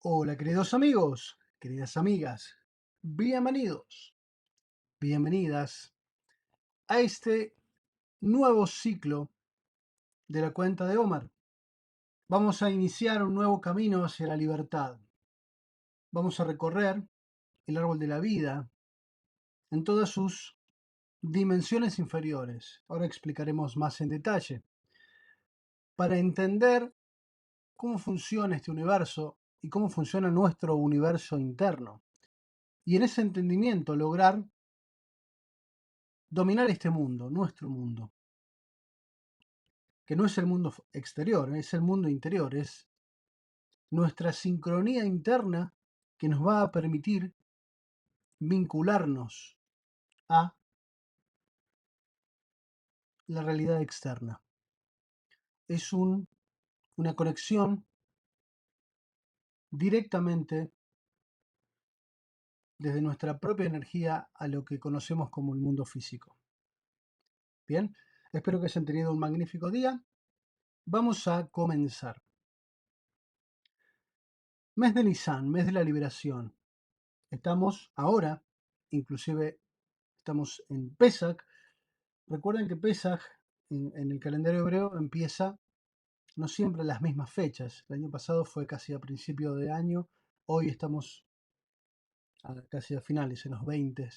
Hola queridos amigos, queridas amigas, bienvenidos, bienvenidas a este nuevo ciclo de la cuenta de Omar. Vamos a iniciar un nuevo camino hacia la libertad. Vamos a recorrer el árbol de la vida en todas sus dimensiones inferiores. Ahora explicaremos más en detalle. Para entender cómo funciona este universo y cómo funciona nuestro universo interno. Y en ese entendimiento lograr dominar este mundo, nuestro mundo, que no es el mundo exterior, es el mundo interior, es nuestra sincronía interna que nos va a permitir vincularnos a la realidad externa. Es una conexión directamente desde nuestra propia energía a lo que conocemos como el mundo físico. Bien, espero que hayan tenido un magnífico día. Vamos a comenzar. Mes de Nisan, mes de la liberación. Estamos ahora, inclusive estamos en Pesach. Recuerden que Pesach en el calendario hebreo empieza no siempre a las mismas fechas. El año pasado fue casi a principio de año, hoy estamos casi a finales, en los 20.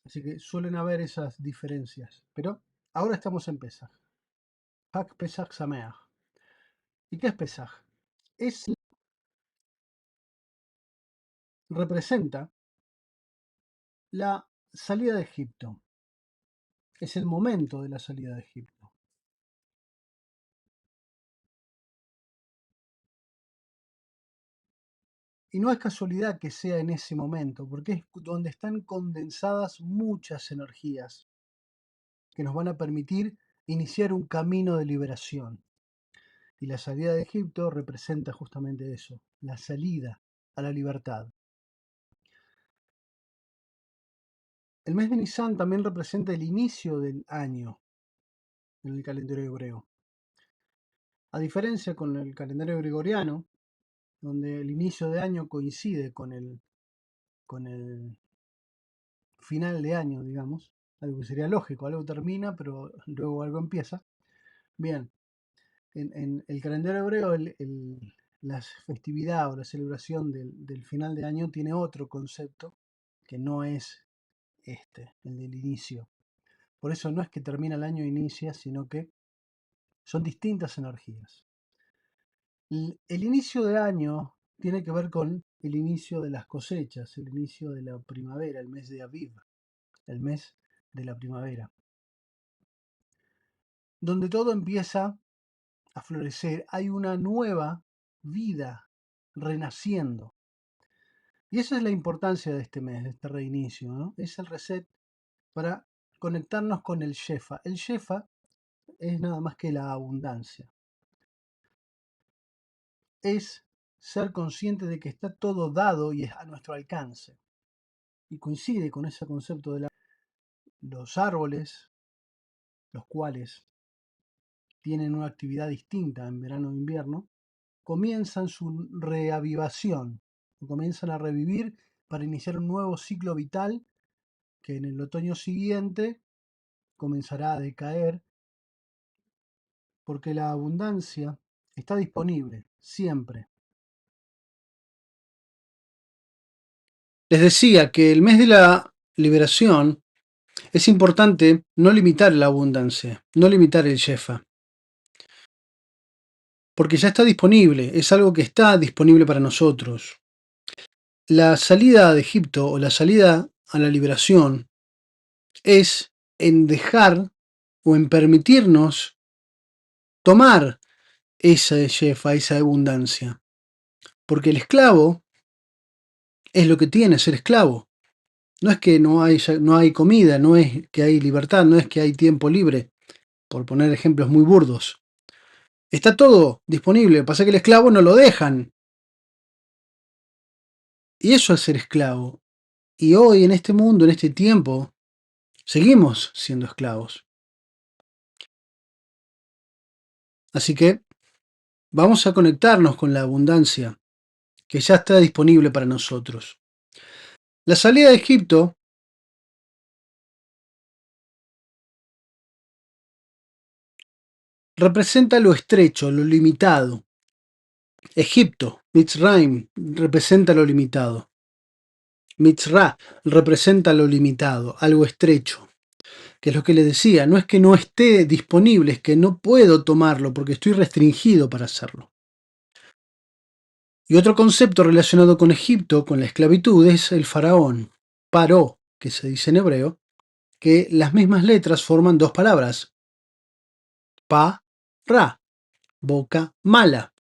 Así que suelen haber esas diferencias. Pero ahora estamos en Pesach. Hag Pesach Sameach. ¿Y qué es Pesach? Representa la salida de Egipto. Es el momento de la salida de Egipto. Y no es casualidad que sea en ese momento, porque es donde están condensadas muchas energías que nos van a permitir iniciar un camino de liberación. Y la salida de Egipto representa justamente eso, la salida a la libertad. El mes de Nisan también representa el inicio del año en el calendario hebreo. A diferencia con el calendario gregoriano, donde el inicio de año coincide con el final de año, digamos, algo que sería lógico, algo termina, pero luego algo empieza. Bien, en el calendario hebreo la festividad o la celebración del final de año tiene otro concepto que no es el del inicio. Por eso no es que termina el año e inicia, sino que son distintas energías. El inicio de año tiene que ver con el inicio de las cosechas, el inicio de la primavera, el mes de Aviv, el mes de la primavera, donde todo empieza a florecer, hay una nueva vida renaciendo. Y esa es la importancia de este mes, de este reinicio, ¿no? Es el reset para conectarnos con el Shefa. El Shefa es nada más que la abundancia. Es ser consciente de que está todo dado y es a nuestro alcance. Y coincide con ese concepto de los árboles, los cuales tienen una actividad distinta en verano e invierno, comienzan su reavivación, comienzan a revivir para iniciar un nuevo ciclo vital que en el otoño siguiente comenzará a decaer, porque la abundancia está disponible siempre. Les decía que el mes de la liberación es importante no limitar la abundancia, no limitar el Shefa, porque ya está disponible, es algo que está disponible para nosotros. La salida de Egipto o la salida a la liberación es en dejar o en permitirnos tomar esa Shefa, esa abundancia. Porque el esclavo es lo que tiene ser esclavo. No es que no hay comida, no es que hay libertad, no es que hay tiempo libre, por poner ejemplos muy burdos. Está todo disponible, pasa que el esclavo no lo dejan. Y eso es ser esclavo. Y hoy, en este mundo, en este tiempo, seguimos siendo esclavos. Así que vamos a conectarnos con la abundancia que ya está disponible para nosotros. La salida de Egipto representa lo estrecho, lo limitado. Egipto, Mitzrayim, representa lo limitado. Mitzra representa lo limitado, algo estrecho. Que es lo que les decía, no es que no esté disponible, es que no puedo tomarlo porque estoy restringido para hacerlo. Y otro concepto relacionado con Egipto, con la esclavitud, es el faraón, paró, que se dice en hebreo, que las mismas letras forman dos palabras, pa, ra, boca mala.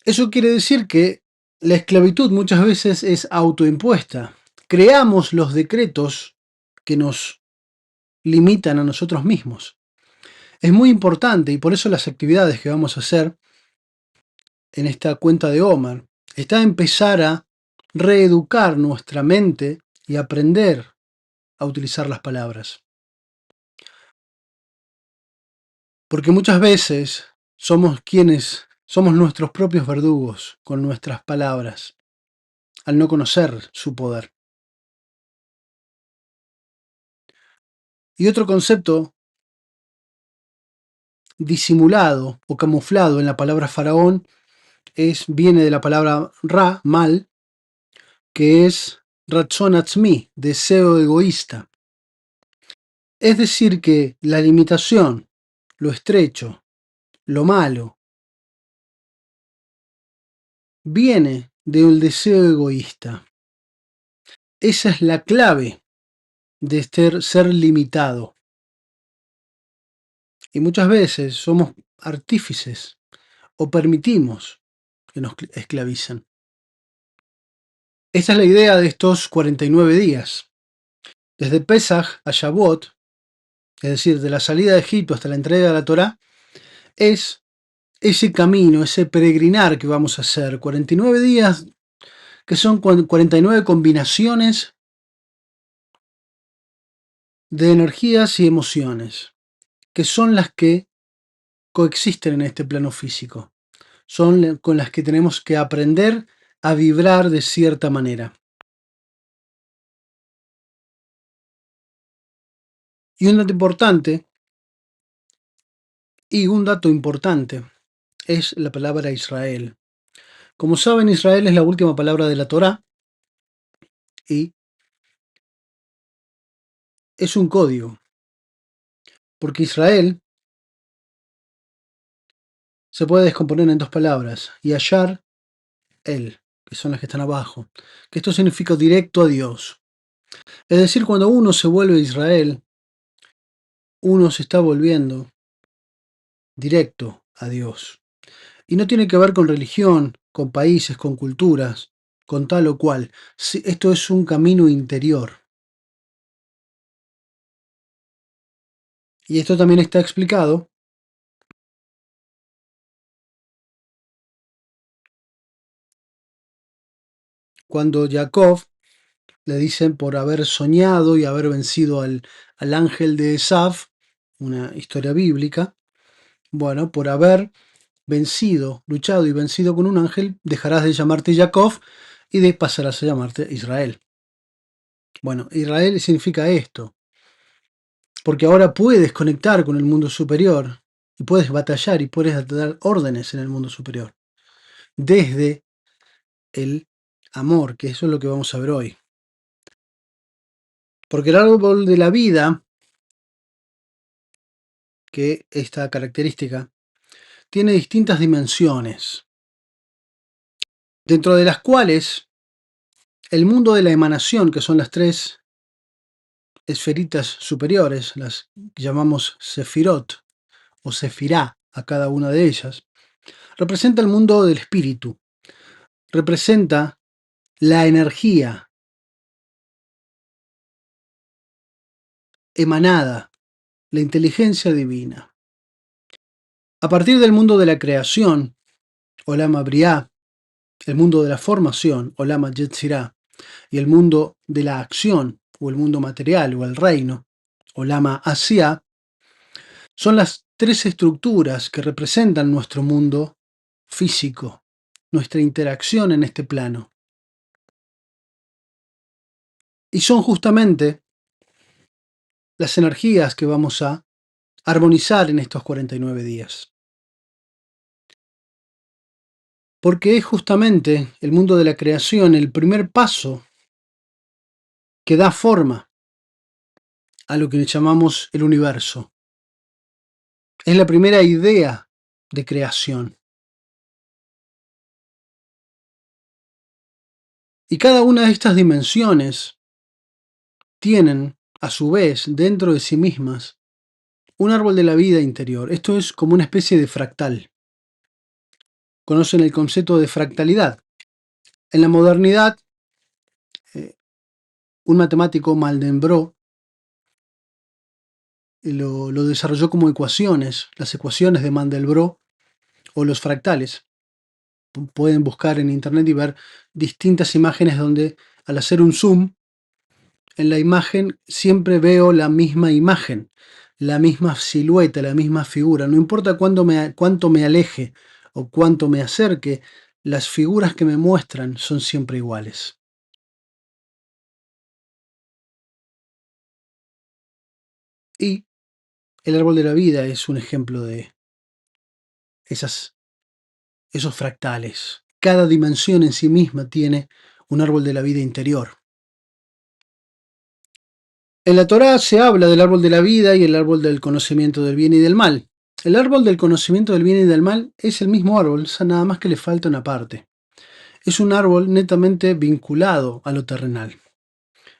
Eso quiere decir que la esclavitud muchas veces es autoimpuesta. Creamos los decretos que nos limitan a nosotros mismos. Es muy importante y por eso las actividades que vamos a hacer en esta cuenta de Omar está a empezar a reeducar nuestra mente y aprender a utilizar las palabras. Porque muchas veces somos nuestros propios verdugos con nuestras palabras, al no conocer su poder. Y otro concepto disimulado o camuflado en la palabra faraón viene de la palabra ra, mal, que es ratzon atzmi, deseo egoísta. Es decir que la limitación, lo estrecho, lo malo, viene de un deseo egoísta. Esa es la clave de ser limitado. Y muchas veces somos artífices o permitimos que nos esclavicen. Esta es la idea de estos 49 días. Desde Pesaj a Shavuot, es decir, de la salida de Egipto hasta la entrega de la Torá, es ese camino, ese peregrinar que vamos a hacer. 49 días que son 49 combinaciones de energías y emociones, que son las que coexisten en este plano físico. Son con las que tenemos que aprender a vibrar de cierta manera. Y un dato importante es la palabra Israel. Como saben, Israel es la última palabra de la Torá y es un código, porque Israel se puede descomponer en dos palabras, Yashar, él, que son las que están abajo, que esto significa directo a Dios. Es decir, cuando uno se vuelve a Israel, uno se está volviendo directo a Dios. Y no tiene que ver con religión, con países, con culturas, con tal o cual. Esto es un camino interior. Y esto también está explicado cuando Jacob le dicen por haber soñado y haber vencido al ángel de Esaf, una historia bíblica. Bueno, por haber vencido, luchado y vencido con un ángel, dejarás de llamarte Jacob y pasarás a llamarte Israel. Bueno, Israel significa esto, porque ahora puedes conectar con el mundo superior y puedes batallar y puedes dar órdenes en el mundo superior desde el amor, que eso es lo que vamos a ver hoy. Porque el árbol de la vida, que esta característica, tiene distintas dimensiones, dentro de las cuales el mundo de la emanación, que son las tres esferitas superiores, las que llamamos sefirot o sefirá a cada una de ellas, representa el mundo del espíritu, representa la energía emanada, la inteligencia divina. A partir del mundo de la creación, Olam Briá, el mundo de la formación, Olam Yetzirah, y el mundo de la acción, o el mundo material, o el reino, Olam Asiá, son las tres estructuras que representan nuestro mundo físico. nuestra interacción en este plano. Y son justamente las energías que vamos a armonizar en estos 49 días. Porque es justamente el mundo de la creación el primer paso que da forma a lo que llamamos el universo. Es la primera idea de creación. Y cada una de estas dimensiones tienen, a su vez, dentro de sí mismas, un árbol de la vida interior. Esto es como una especie de fractal. Conocen el concepto de fractalidad. En la modernidad, un matemático, Mandelbrot, lo desarrolló como ecuaciones, las ecuaciones de Mandelbrot o los fractales. Pueden buscar en internet y ver distintas imágenes donde al hacer un zoom en la imagen siempre veo la misma imagen, la misma silueta, la misma figura. No importa cuánto me aleje o cuánto me acerque, las figuras que me muestran son siempre iguales. Y el árbol de la vida es un ejemplo de esos fractales. Cada dimensión en sí misma tiene un árbol de la vida interior. En la Torá se habla del árbol de la vida y el árbol del conocimiento del bien y del mal. El árbol del conocimiento del bien y del mal es el mismo árbol, nada más que le falta una parte. Es un árbol netamente vinculado a lo terrenal.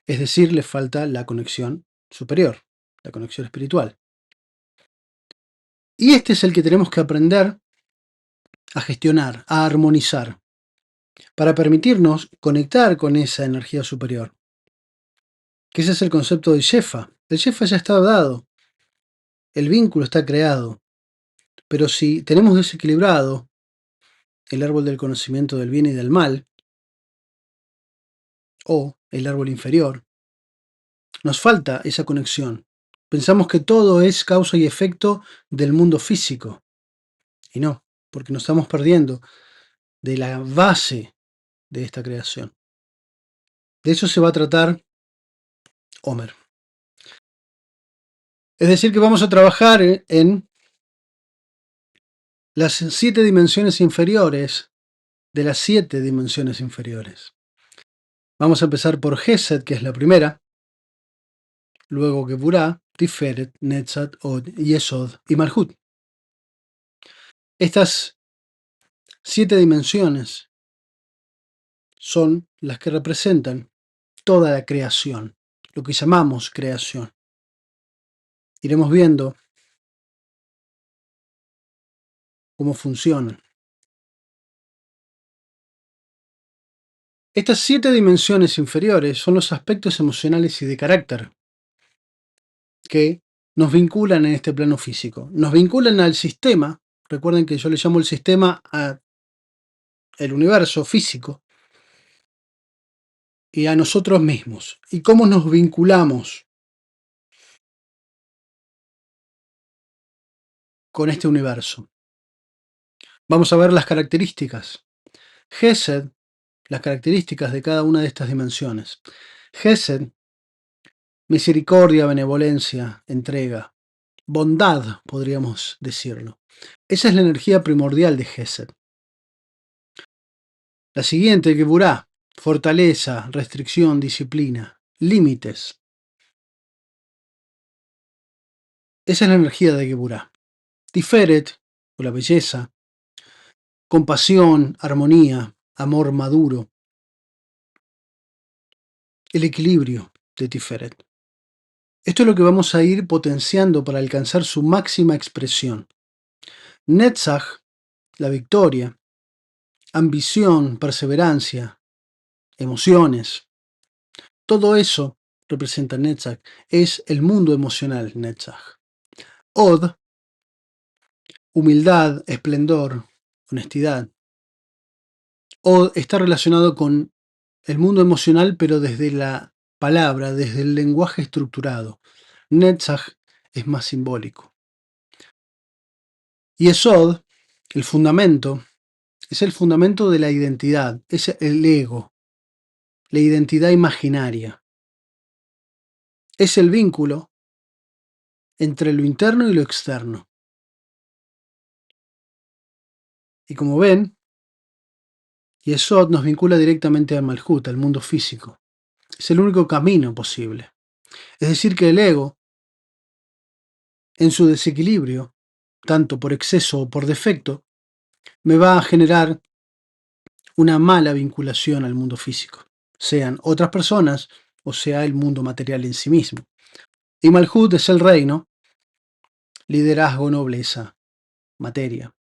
Es decir, le falta la conexión superior, la conexión espiritual. Y este es el que tenemos que aprender a gestionar, a armonizar, para permitirnos conectar con esa energía superior. Que ese es el concepto del Shefa. El Shefa ya está dado, el vínculo está creado, pero si tenemos desequilibrado el árbol del conocimiento del bien y del mal, o el árbol inferior, nos falta esa conexión. Pensamos que todo es causa y efecto del mundo físico, y no, porque nos estamos perdiendo de la base de esta creación. De eso se va a tratar Homer. Es decir, que vamos a trabajar en las 7 dimensiones inferiores de las 7 dimensiones inferiores. Vamos a empezar por Gesed, que es la primera, luego Geburah, Tiferet, Netzat, Od, Yesod y Malhut. Estas 7 dimensiones son las que representan toda la creación, lo que llamamos creación. Iremos viendo cómo funcionan. Estas 7 dimensiones inferiores son los aspectos emocionales y de carácter que nos vinculan en este plano físico. Nos vinculan al sistema. Recuerden que yo le llamo el sistema al universo físico y a nosotros mismos. ¿Y cómo nos vinculamos con este universo? Vamos a ver las características. Gesed, las características de cada una de estas dimensiones. Gesed, misericordia, benevolencia, entrega, bondad, podríamos decirlo. Esa es la energía primordial de Gesed. La siguiente, Geburah, fortaleza, restricción, disciplina, límites. Esa es la energía de Geburah. Tiferet, o la belleza, compasión, armonía, amor maduro. El equilibrio de Tiferet. Esto es lo que vamos a ir potenciando para alcanzar su máxima expresión. Netzach, la victoria, ambición, perseverancia, emociones. Todo eso representa Netzach. Es el mundo emocional, Netzach. Od, humildad, esplendor, honestidad. Od está relacionado con el mundo emocional, pero desde la palabra, desde el lenguaje estructurado. Netzach es más simbólico. Yesod, el fundamento, es el fundamento de la identidad, es el ego, la identidad imaginaria. Es el vínculo entre lo interno y lo externo. Y como ven, Yesod nos vincula directamente al Malhut, al mundo físico. Es el único camino posible. Es decir, que el ego, en su desequilibrio, tanto por exceso o por defecto, me va a generar una mala vinculación al mundo físico, sean otras personas o sea el mundo material en sí mismo. Y Malhut es el reino, liderazgo, nobleza, materia.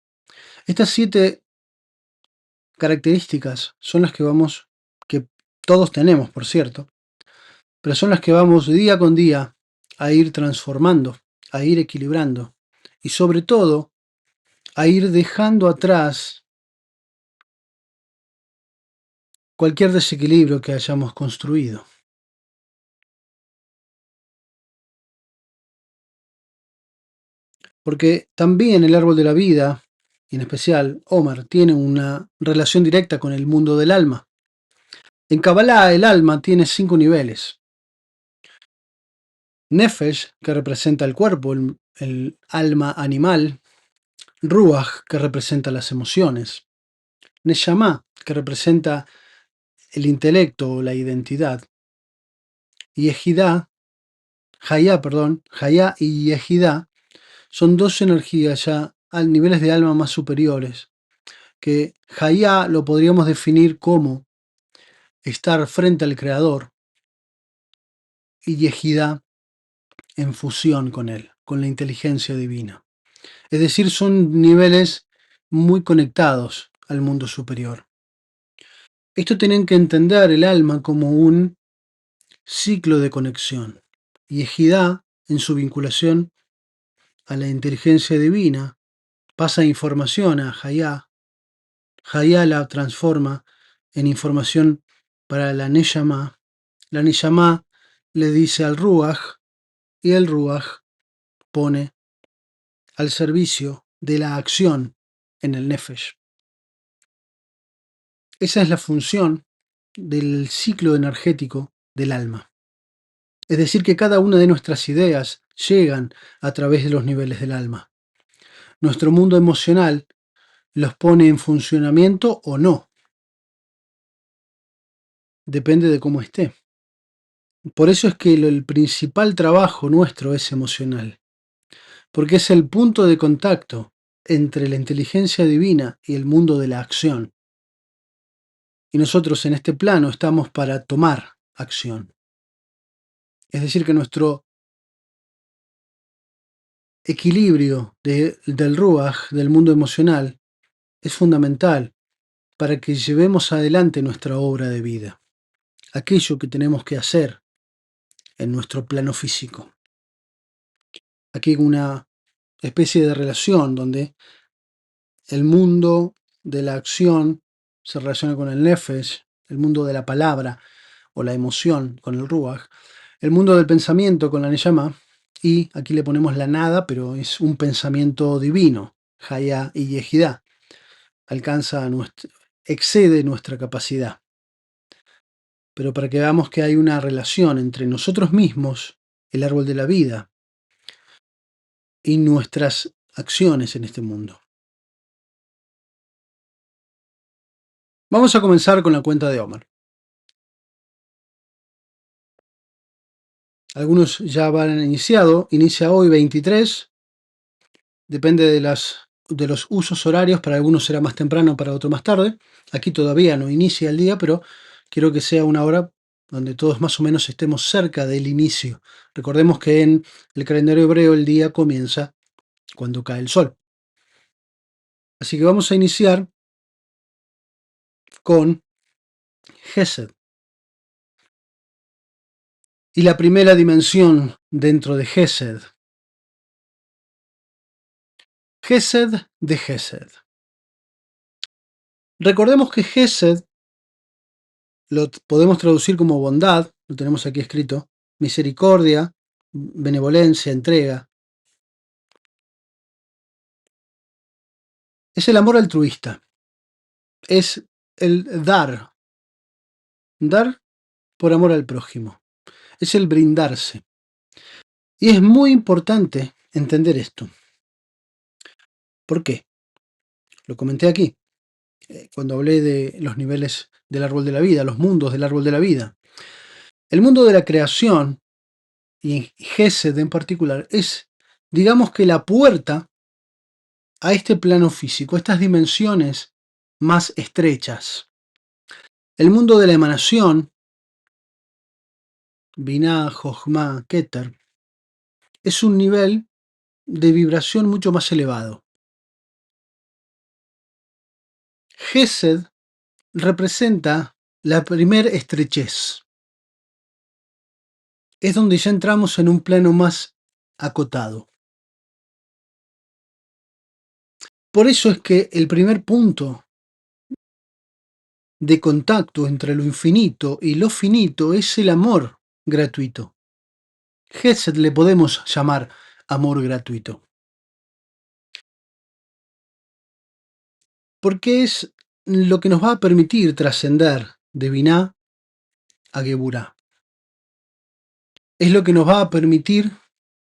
Estas 7 características son las que todos tenemos, por cierto, pero son las que vamos día con día a ir transformando, a ir equilibrando y sobre todo a ir dejando atrás cualquier desequilibrio que hayamos construido. Porque también el árbol de la vida, y en especial Omer, tiene una relación directa con el mundo del alma. En Kabbalah el alma tiene 5 niveles. Nefesh, que representa el cuerpo, el alma animal. Ruach, que representa las emociones. Neshama, que representa el intelecto o la identidad. Y Ejidá, Hayá y Yehidá son 2 energías ya a niveles de alma más superiores, que Hayá lo podríamos definir como estar frente al Creador y Yehidá en fusión con Él, con la inteligencia divina. Es decir, son niveles muy conectados al mundo superior. Esto tienen que entender el alma como un ciclo de conexión. Y Ejidá, en su vinculación a la inteligencia divina, pasa información a Hayá. Hayá la transforma en información para la Neshama. La Neshama le dice al Ruach y el Ruach pone al servicio de la acción en el Nefesh. Esa es la función del ciclo energético del alma. Es decir, que cada una de nuestras ideas llegan a través de los niveles del alma. Nuestro mundo emocional los pone en funcionamiento o no. Depende de cómo esté. Por eso es que el principal trabajo nuestro es emocional, porque es el punto de contacto entre la inteligencia divina y el mundo de la acción. Y nosotros en este plano estamos para tomar acción. Es decir, que nuestro equilibrio del Ruach, del mundo emocional, es fundamental para que llevemos adelante nuestra obra de vida, aquello que tenemos que hacer en nuestro plano físico. Aquí hay una especie de relación donde el mundo de la acción se relaciona con el Nefesh, el mundo de la palabra o la emoción con el Ruach, el mundo del pensamiento con la Neyama, y aquí le ponemos la nada, pero es un pensamiento divino, Hayá y Yehidá, excede nuestra capacidad. Pero para que veamos que hay una relación entre nosotros mismos, el árbol de la vida, y nuestras acciones en este mundo. Vamos a comenzar con la cuenta de Omer. Algunos ya van iniciado, inicia hoy 23, depende de los usos horarios, para algunos será más temprano, para otros más tarde. Aquí todavía no inicia el día, pero quiero que sea una hora donde todos más o menos estemos cerca del inicio. Recordemos que en el calendario hebreo el día comienza cuando cae el sol. Así que vamos a iniciar con Gesed. Y la primera dimensión dentro de Gesed. Gesed de Gesed. Recordemos que Gesed lo podemos traducir como bondad, lo tenemos aquí escrito, misericordia, benevolencia, entrega. Es el amor altruista. es el dar, dar por amor al prójimo, es el brindarse. Y es muy importante entender esto. ¿Por qué? Lo comenté aquí, cuando hablé de los niveles del árbol de la vida, los mundos del árbol de la vida. El mundo de la creación, y Gesed en particular, es, digamos que la puerta a este plano físico, a estas dimensiones más estrechas. El mundo de la emanación, Binah, Jochma, Keter, es un nivel de vibración mucho más elevado. Gesed representa la primer estrechez. Es donde ya entramos en un plano más acotado. Por eso es que el primer punto de contacto entre lo infinito y lo finito es el amor gratuito. Gesed le podemos llamar amor gratuito. Porque es lo que nos va a permitir trascender de Binah a Geburah. Es lo que nos va a permitir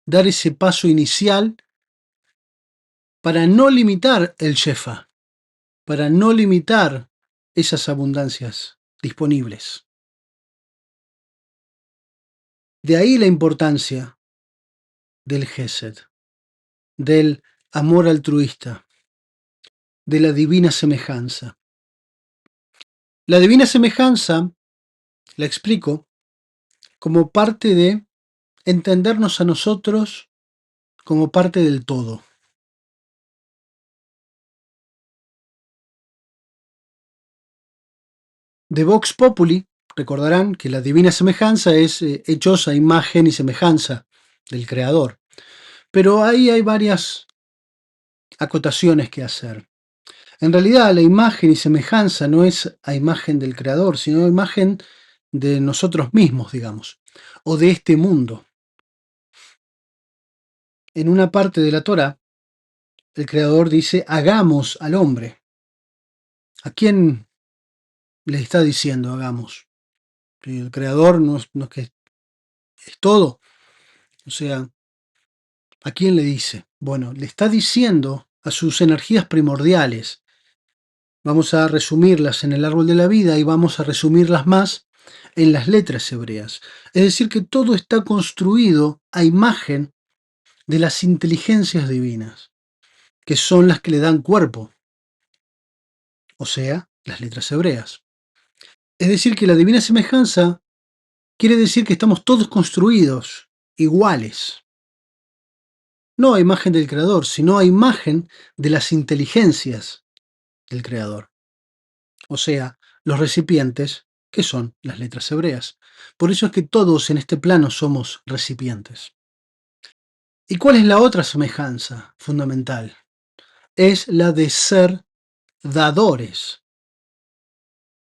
dar ese paso inicial para no limitar el Shefa, para no limitar esas abundancias disponibles. De ahí la importancia del Gesed, del amor altruista, de la divina semejanza. La divina semejanza la explico como parte de entendernos a nosotros como parte del todo. De Vox Populi, recordarán que la divina semejanza es hechos a imagen y semejanza del Creador. Pero ahí hay varias acotaciones que hacer. En realidad, la imagen y semejanza no es a imagen del Creador, sino a imagen de nosotros mismos, digamos, o de este mundo. En una parte de la Torah, el Creador dice, hagamos al hombre. ¿A quién le está diciendo hagamos? El Creador no es que es todo. O sea, ¿a quién le dice? Bueno, le está diciendo a sus energías primordiales. Vamos a resumirlas en el árbol de la vida y vamos a resumirlas más en las letras hebreas. Es decir, que todo está construido a imagen de las inteligencias divinas, que son las que le dan cuerpo, o sea, las letras hebreas. Es decir, que la divina semejanza quiere decir que estamos todos construidos iguales. No a imagen del Creador, sino a imagen de las inteligencias del Creador. O sea, los recipientes, que son las letras hebreas. Por eso es que todos en este plano somos recipientes. ¿Y cuál es la otra semejanza fundamental? Es la de ser dadores.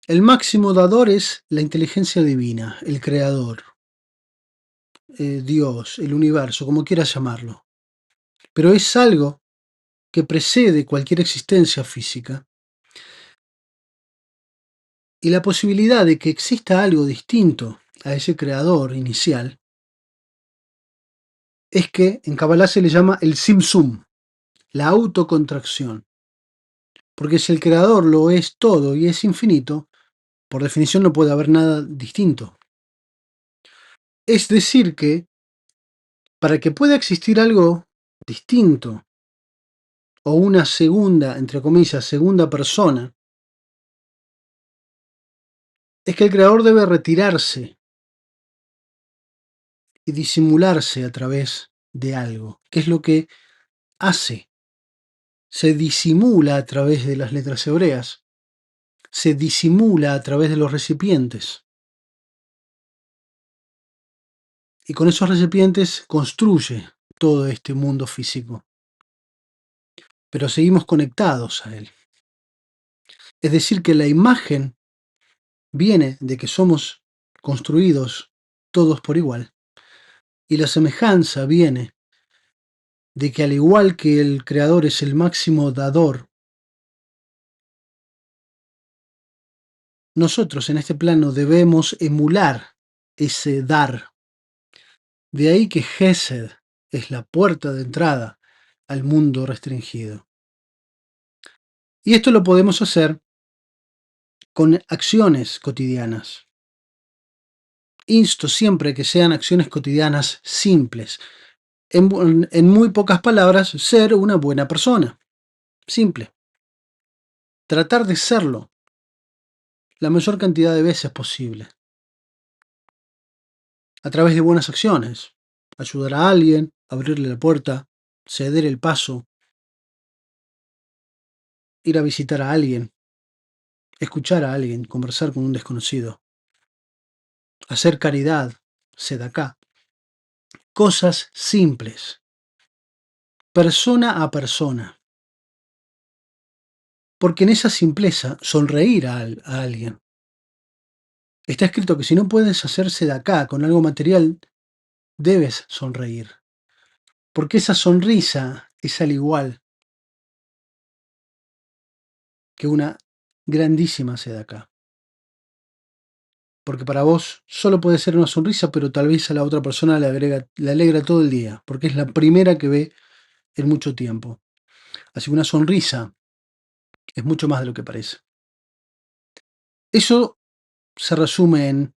El máximo dador es la inteligencia divina, el Creador, Dios, el universo, como quieras llamarlo. Pero es algo que precede cualquier existencia física. Y la posibilidad de que exista algo distinto a ese creador inicial es que en Kabbalah se le llama el Simsum, la autocontracción. Porque si el creador lo es todo y es infinito, por definición no puede haber nada distinto. Es decir que, para que pueda existir algo distinto, o una segunda, entre comillas, segunda persona, es que el creador debe retirarse y disimularse a través de algo, que es lo que hace. Se disimula a través de las letras hebreas, se disimula a través de los recipientes. Y con esos recipientes construye todo este mundo físico. Pero seguimos conectados a él. Es decir, que la imagen viene de que somos construidos todos por igual. Y la semejanza viene de que al igual que el Creador es el máximo dador, nosotros en este plano debemos emular ese dar. De ahí que Gesed es la puerta de entrada al mundo restringido. Y esto lo podemos hacer con acciones cotidianas. Insto siempre que sean acciones cotidianas simples. En muy pocas palabras, ser una buena persona. Simple. Tratar de serlo la mayor cantidad de veces posible. A través de buenas acciones. Ayudar a alguien, abrirle la puerta, ceder el paso, ir a visitar a alguien, escuchar a alguien, conversar con un desconocido, hacer caridad, sedacá. Cosas simples. Persona a persona. Porque en esa simpleza, sonreír a alguien. Está escrito que si no puedes hacerse de acá con algo material, debes sonreír. Porque esa sonrisa es al igual que una grandísima sedacá. Porque para vos solo puede ser una sonrisa, pero tal vez a la otra persona le alegra todo el día, porque es la primera que ve en mucho tiempo. Así que una sonrisa es mucho más de lo que parece. Eso se resume en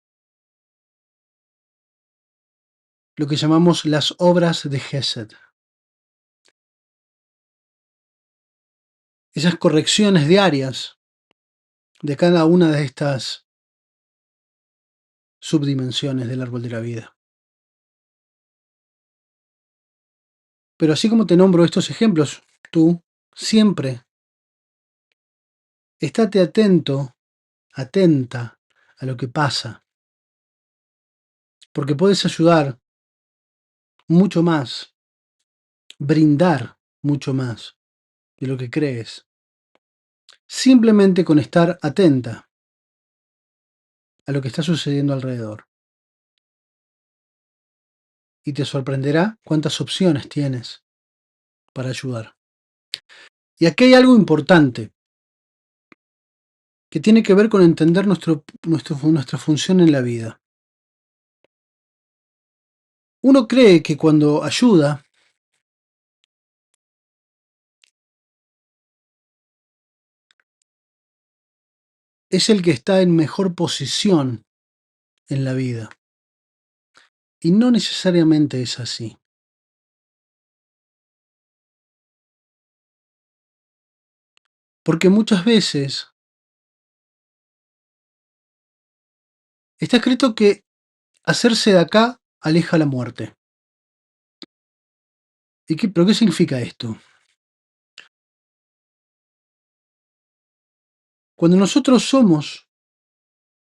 lo que llamamos las obras de Gesed. Esas correcciones diarias de cada una de estas subdimensiones del árbol de la vida. Pero así como te nombro estos ejemplos, tú siempre estate atento, atenta a lo que pasa, porque puedes ayudar mucho más, brindar mucho más de lo que crees, simplemente con estar atenta a lo que está sucediendo alrededor. Y te sorprenderá cuántas opciones tienes para ayudar. Y aquí hay algo importante que tiene que ver con entender nuestra función en la vida. Uno cree que cuando ayuda, es el que está en mejor posición en la vida. Y no necesariamente es así. Porque muchas veces está escrito que hacerse de acá aleja la muerte. ¿Pero qué significa esto? Cuando nosotros somos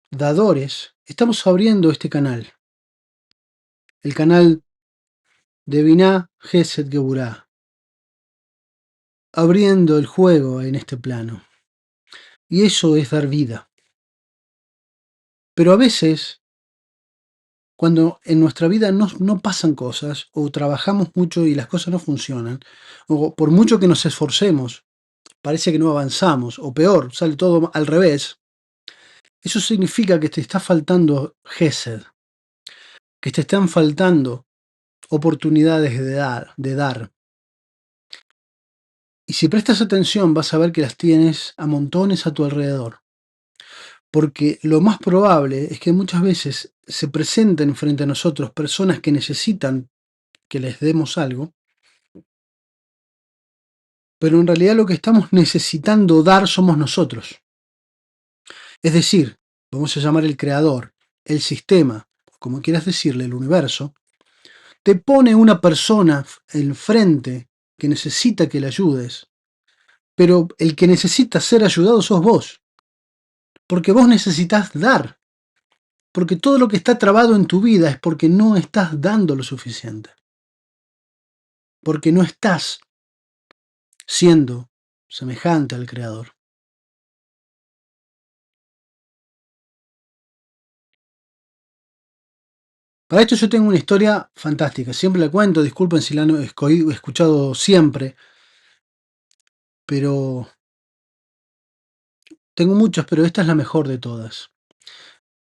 dadores, estamos abriendo este canal. El canal de Binah Gesed Geburah. Abriendo el juego en este plano. Y eso es dar vida. Pero a veces, cuando en nuestra vida no pasan cosas, o trabajamos mucho y las cosas no funcionan, o por mucho que nos esforcemos, parece que no avanzamos, o peor, sale todo al revés, eso significa que te está faltando Gesed, que te están faltando oportunidades de dar. Y si prestas atención vas a ver que las tienes a montones a tu alrededor. Porque lo más probable es que muchas veces se presenten frente a nosotros personas que necesitan que les demos algo, pero en realidad lo que estamos necesitando dar somos nosotros. Es decir, vamos a llamar el creador, el sistema, como quieras decirle, el universo, te pone una persona enfrente que necesita que le ayudes, pero el que necesita ser ayudado sos vos, porque vos necesitas dar, porque todo lo que está trabado en tu vida es porque no estás dando lo suficiente, porque no estás siendo semejante al creador. Para esto yo tengo una historia fantástica, siempre la cuento, disculpen si la han escuchado siempre, pero Tengo muchas, pero esta es la mejor de todas.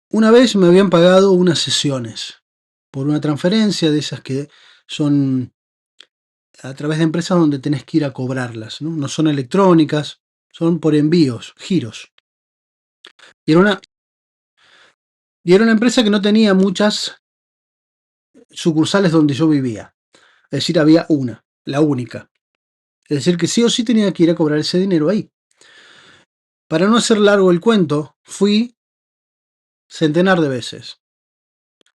Una vez me habían pagado unas sesiones por una transferencia de esas que son a través de empresas donde tenés que ir a cobrarlas, ¿no? No son electrónicas, son por envíos, giros. Y era una empresa que no tenía muchas sucursales donde yo vivía. Es decir, había una, la única. Es decir, que sí o sí tenía que ir a cobrar ese dinero ahí. Para no hacer largo el cuento, fui centenar de veces.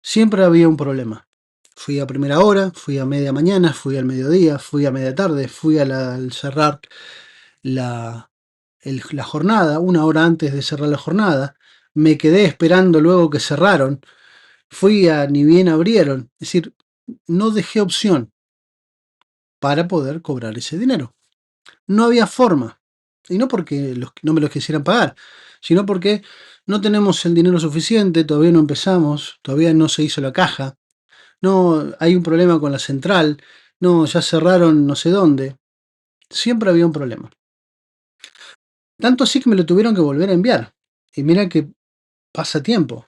Siempre había un problema. Fui a primera hora, fui a media mañana, fui al mediodía, fui a media tarde, fui al cerrar la, la jornada, una hora antes de cerrar la jornada. Me quedé esperando luego que cerraron. Fui a ni bien abrieron. Es decir, no dejé opción para poder cobrar ese dinero. No había forma. Y no porque no me los quisieran pagar, sino porque no tenemos el dinero suficiente, todavía no empezamos, todavía no se hizo la caja, no hay un problema con la central, no, ya cerraron no sé dónde. Siempre había un problema. Tanto así que me lo tuvieron que volver a enviar. Y mira que pasa tiempo,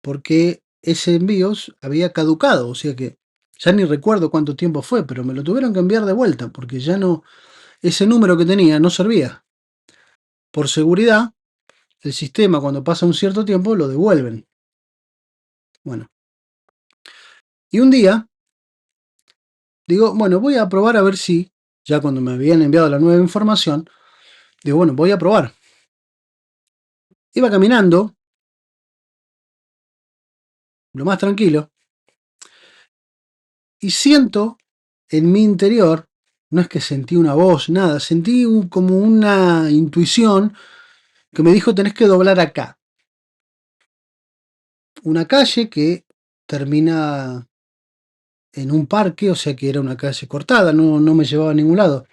porque ese envío había caducado, o sea que ya ni recuerdo cuánto tiempo fue, pero me lo tuvieron que enviar de vuelta, porque ya no, ese número que tenía no servía. Por seguridad, el sistema cuando pasa un cierto tiempo lo devuelven. Bueno, y un día digo, bueno, voy a probar a ver si, ya cuando me habían enviado la nueva información, digo, bueno, voy a probar. Iba caminando, lo más tranquilo, y siento en mi interior, no es que sentí una voz, nada, sentí como una intuición que me dijo tenés que doblar acá. Una calle que termina en un parque, o sea que era una calle cortada, no me llevaba a ningún lado.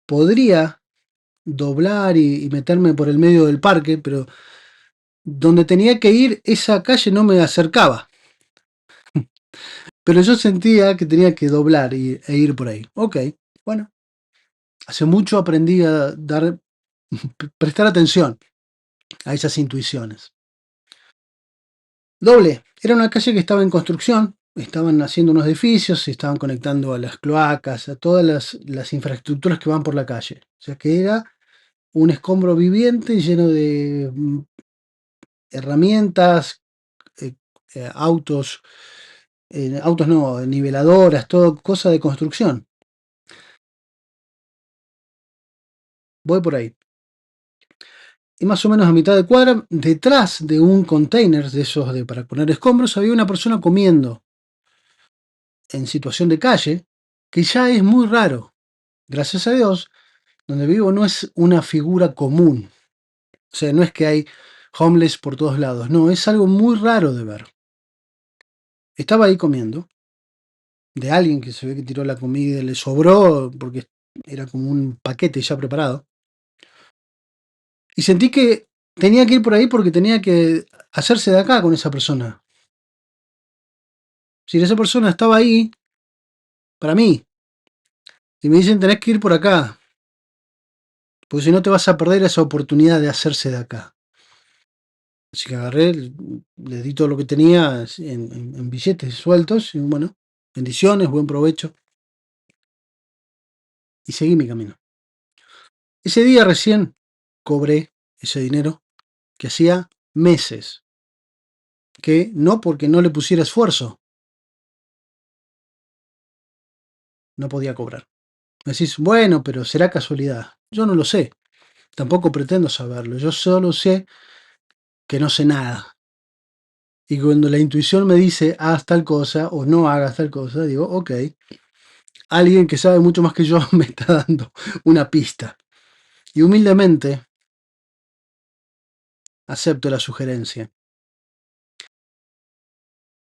Podría doblar y meterme por el medio del parque, pero donde tenía que ir, esa calle no me acercaba. Pero yo sentía que tenía que doblar e ir por ahí. Ok, bueno. Hace mucho aprendí a prestar atención a esas intuiciones. Doble, era una calle que estaba en construcción, estaban haciendo unos edificios, se estaban conectando a las cloacas, a todas las infraestructuras que van por la calle. O sea que era un escombro viviente lleno de herramientas, eh, autos, autos no, niveladoras, todo cosa de construcción. Voy por ahí. Y más o menos a mitad de cuadra, detrás de un container de esos para poner escombros, había una persona comiendo en situación de calle, que ya es muy raro. Gracias a Dios, donde vivo no es una figura común. O sea, no es que hay homeless por todos lados. No, es algo muy raro de ver. Estaba ahí comiendo, de alguien que se ve que tiró la comida y le sobró, porque era como un paquete ya preparado. Y sentí que tenía que ir por ahí porque tenía que hacerse de acá con esa persona. Si esa persona estaba ahí, para mí, y me dicen tenés que ir por acá, porque si no te vas a perder esa oportunidad de hacerse de acá. Así que agarré, le di todo lo que tenía en billetes sueltos, y bueno, bendiciones, buen provecho, y seguí mi camino. Ese día recién cobré ese dinero que hacía meses, que no porque no le pusiera esfuerzo, no podía cobrar. Me decís, bueno, pero será casualidad. Yo no lo sé, tampoco pretendo saberlo, yo solo sé que no sé nada. Y cuando la intuición me dice, haz tal cosa o no hagas tal cosa, digo, ok, alguien que sabe mucho más que yo me está dando una pista. Y humildemente acepto la sugerencia.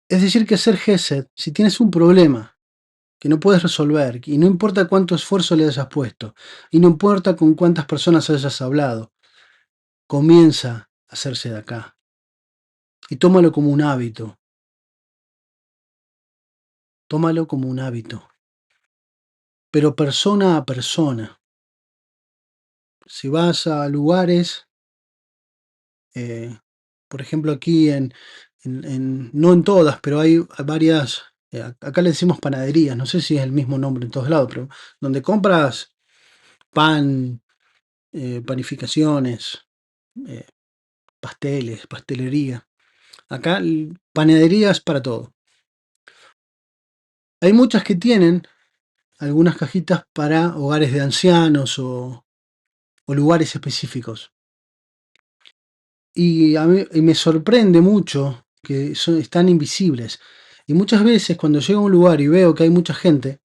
Es decir, que hacer Gesed, si tienes un problema que no puedes resolver, y no importa cuánto esfuerzo le hayas puesto, y no importa con cuántas personas hayas hablado, comienza a hacerse de acá. Y tómalo como un hábito. Tómalo como un hábito. Pero persona a persona. Si vas a lugares Por ejemplo, aquí no en todas, pero hay varias, acá le decimos panaderías, no sé si es el mismo nombre en todos lados, pero donde compras pan, panificaciones, eh, pasteles, pastelería. Acá panaderías para todo. Hay muchas que tienen algunas cajitas para hogares de ancianos o lugares específicos. Y a mí y me sorprende mucho que están invisibles. Y muchas veces cuando llego a un lugar y veo que hay mucha gente,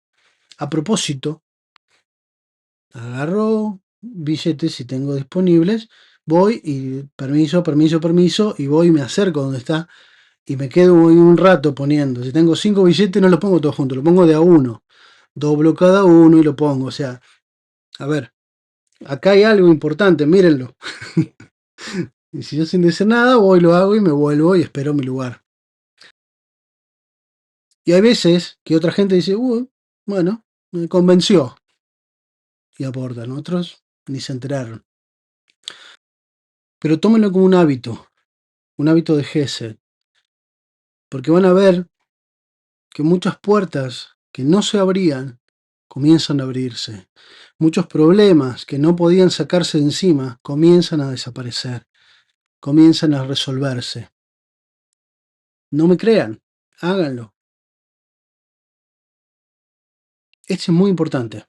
a propósito, agarro billetes si tengo disponibles, voy y permiso, permiso, permiso, y voy y me acerco donde está y me quedo ahí un rato poniendo. Si tengo 5 billetes no los pongo todos juntos, lo pongo de a uno. Doblo cada uno y lo pongo. O sea, a ver, acá hay algo importante, mírenlo. Y si yo sin decir nada, voy, lo hago y me vuelvo y espero mi lugar. Y hay veces que otra gente dice, bueno, me convenció y aportan. Otros ni se enteraron. Pero tómenlo como un hábito de Gesed. Porque van a ver que muchas puertas que no se abrían comienzan a abrirse. Muchos problemas que no podían sacarse de encima comienzan a desaparecer, comienzan a resolverse. No me crean, háganlo. Esto es muy importante.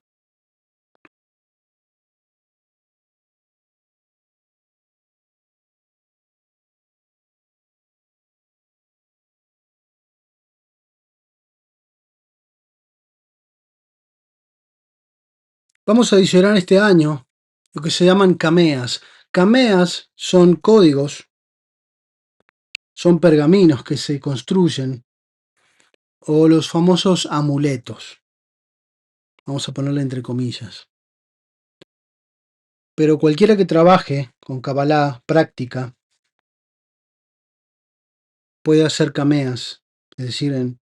Vamos a adicionar este año lo que se llaman cameas. Cameas son códigos, son pergaminos que se construyen o los famosos amuletos. Vamos a ponerle entre comillas. Pero cualquiera que trabaje con Kabbalah práctica puede hacer cameas, es decir, en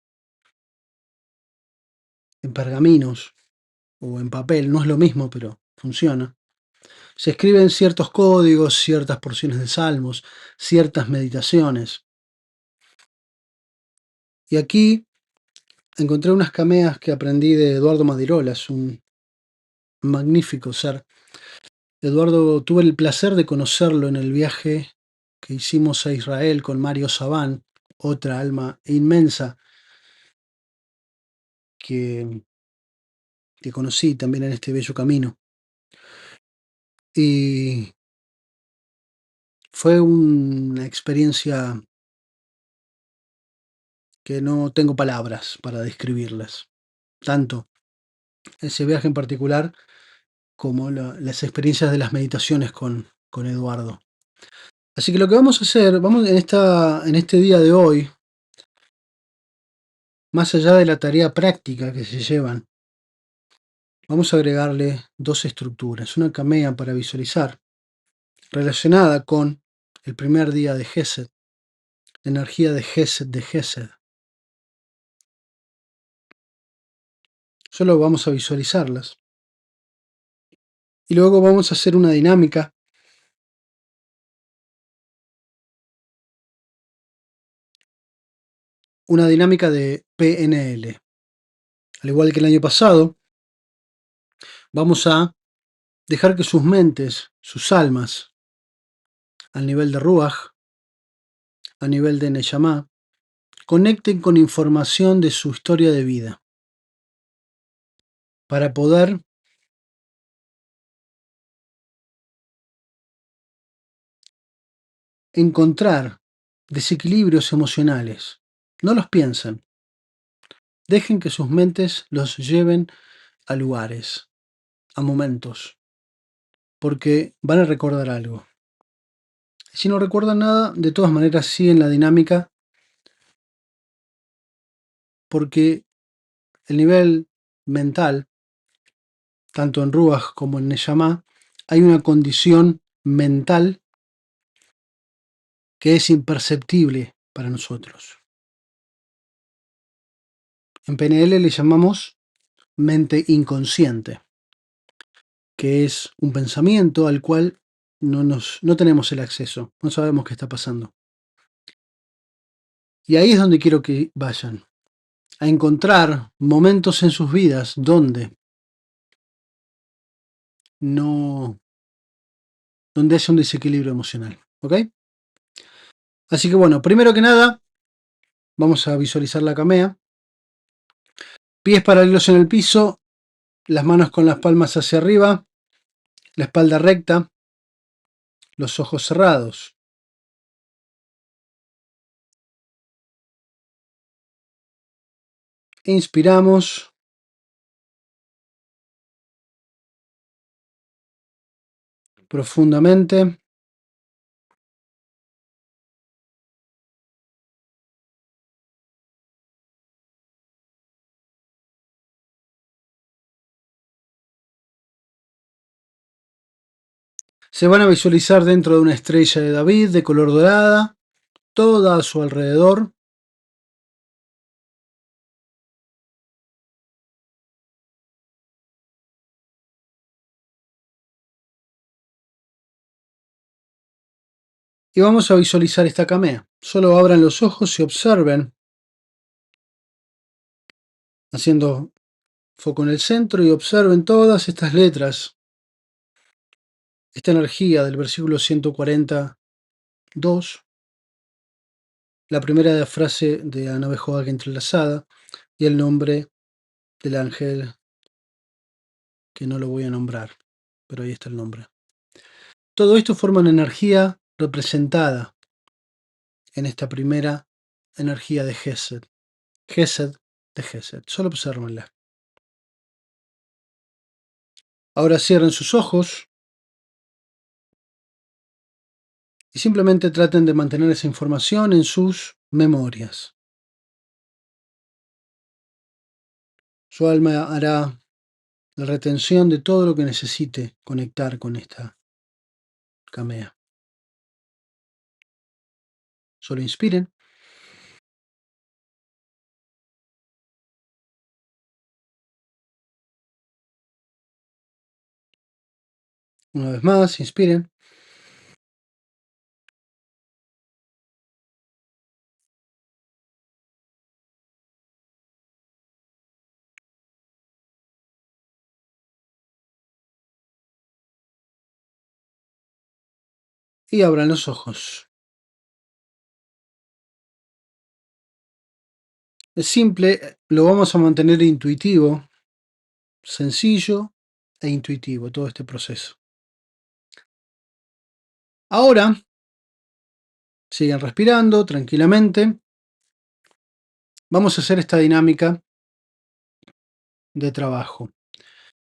pergaminos o en papel, no es lo mismo, pero funciona. Se escriben ciertos códigos, ciertas porciones de salmos, ciertas meditaciones. Y aquí encontré unas cameas que aprendí de Eduardo Madirola, es un magnífico ser. Eduardo, tuve el placer de conocerlo en el viaje que hicimos a Israel con Mario Sabán, otra alma inmensa que, que conocí también en este bello camino. Y fue una experiencia que no tengo palabras para describirlas. Tanto ese viaje en particular como las experiencias de las meditaciones con Eduardo. Así que lo que vamos a hacer, vamos en este día de hoy, más allá de la tarea práctica que se llevan, vamos a agregarle dos estructuras. Una camea para visualizar, relacionada con el primer día de Gesed, la energía de Gesed. Solo vamos a visualizarlas. Y luego vamos a hacer una dinámica de PNL. Al igual que el año pasado, vamos a dejar que sus mentes, sus almas, al nivel de Ruach, a nivel de Neyamá, conecten con información de su historia de vida para poder encontrar desequilibrios emocionales. No los piensen. Dejen que sus mentes los lleven a lugares, a momentos, porque van a recordar algo. Si no recuerdan nada, de todas maneras siguen la dinámica, porque el nivel mental, tanto en Ruach como en Neyamá, hay una condición mental que es imperceptible para nosotros. En PNL le llamamos mente inconsciente, que es un pensamiento al cual no tenemos el acceso, no sabemos qué está pasando. Y ahí es donde quiero que vayan, a encontrar momentos en sus vidas donde haya un desequilibrio emocional, ¿ok? Así que bueno, primero que nada, vamos a visualizar la camea. Pies paralelos en el piso, las manos con las palmas hacia arriba, la espalda recta, los ojos cerrados. Inspiramos. Profundamente. Se van a visualizar dentro de una estrella de David de color dorada, toda a su alrededor. Y vamos a visualizar esta camea. Solo abran los ojos y observen, haciendo foco en el centro, y observen todas estas letras, esta energía del versículo 142, la primera frase de Ana Joag entrelazada y el nombre del ángel que no lo voy a nombrar, pero ahí está el nombre. Todo esto forma una energía representada en esta primera energía de Gesed. Gesed de Gesed. Solo observenla. Ahora cierren sus ojos y simplemente traten de mantener esa información en sus memorias. Su alma hará la retención de todo lo que necesite conectar con esta camea. Solo inspiren. Una vez más, inspiren. Y abran los ojos. Es simple, lo vamos a mantener intuitivo, sencillo e intuitivo todo este proceso. Ahora, sigan respirando tranquilamente. Vamos a hacer esta dinámica de trabajo.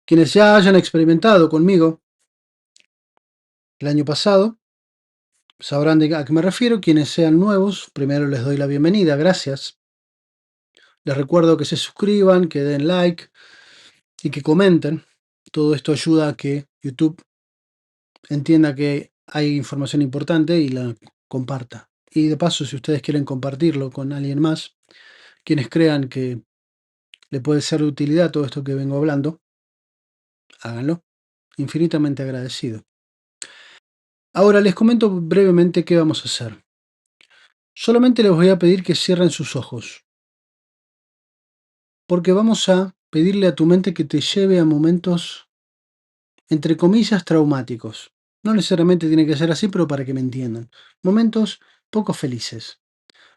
Quienes ya hayan experimentado conmigo el año pasado sabrán a qué me refiero. Quienes sean nuevos, primero les doy la bienvenida, gracias. Les recuerdo que se suscriban, que den like y que comenten. Todo esto ayuda a que YouTube entienda que hay información importante y la comparta. Y de paso, si ustedes quieren compartirlo con alguien más, quienes crean que le puede ser de utilidad todo esto que vengo hablando, háganlo. Infinitamente agradecido. Ahora les comento brevemente qué vamos a hacer. Solamente les voy a pedir que cierren sus ojos, porque vamos a pedirle a tu mente que te lleve a momentos, entre comillas, traumáticos. No necesariamente tiene que ser así, pero para que me entiendan. Momentos poco felices.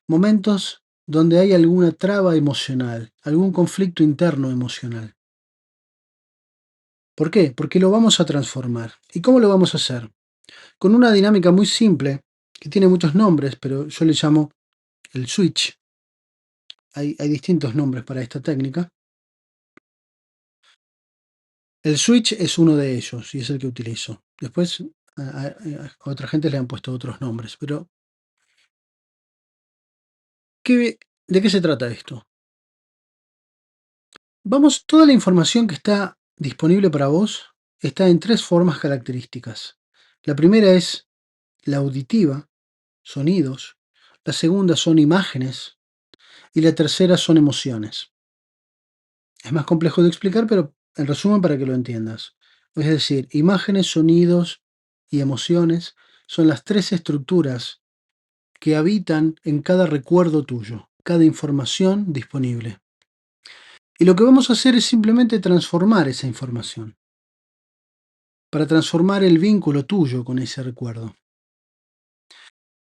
Momentos donde hay alguna traba emocional, algún conflicto interno emocional. ¿Por qué? Porque lo vamos a transformar. ¿Y cómo lo vamos a hacer? Con una dinámica muy simple, que tiene muchos nombres, pero yo le llamo el switch. Hay distintos nombres para esta técnica. El switch es uno de ellos y es el que utilizo. Después a otra gente le han puesto otros nombres, pero ¿de qué se trata esto? Toda la información que está disponible para vos está en tres formas características. La primera es la auditiva, sonidos. La segunda son imágenes. Y la tercera son emociones. Es más complejo de explicar, pero en resumen para que lo entiendas. Es decir, imágenes, sonidos y emociones son las tres estructuras que habitan en cada recuerdo tuyo, cada información disponible. Y lo que vamos a hacer es simplemente transformar esa información, para transformar el vínculo tuyo con ese recuerdo.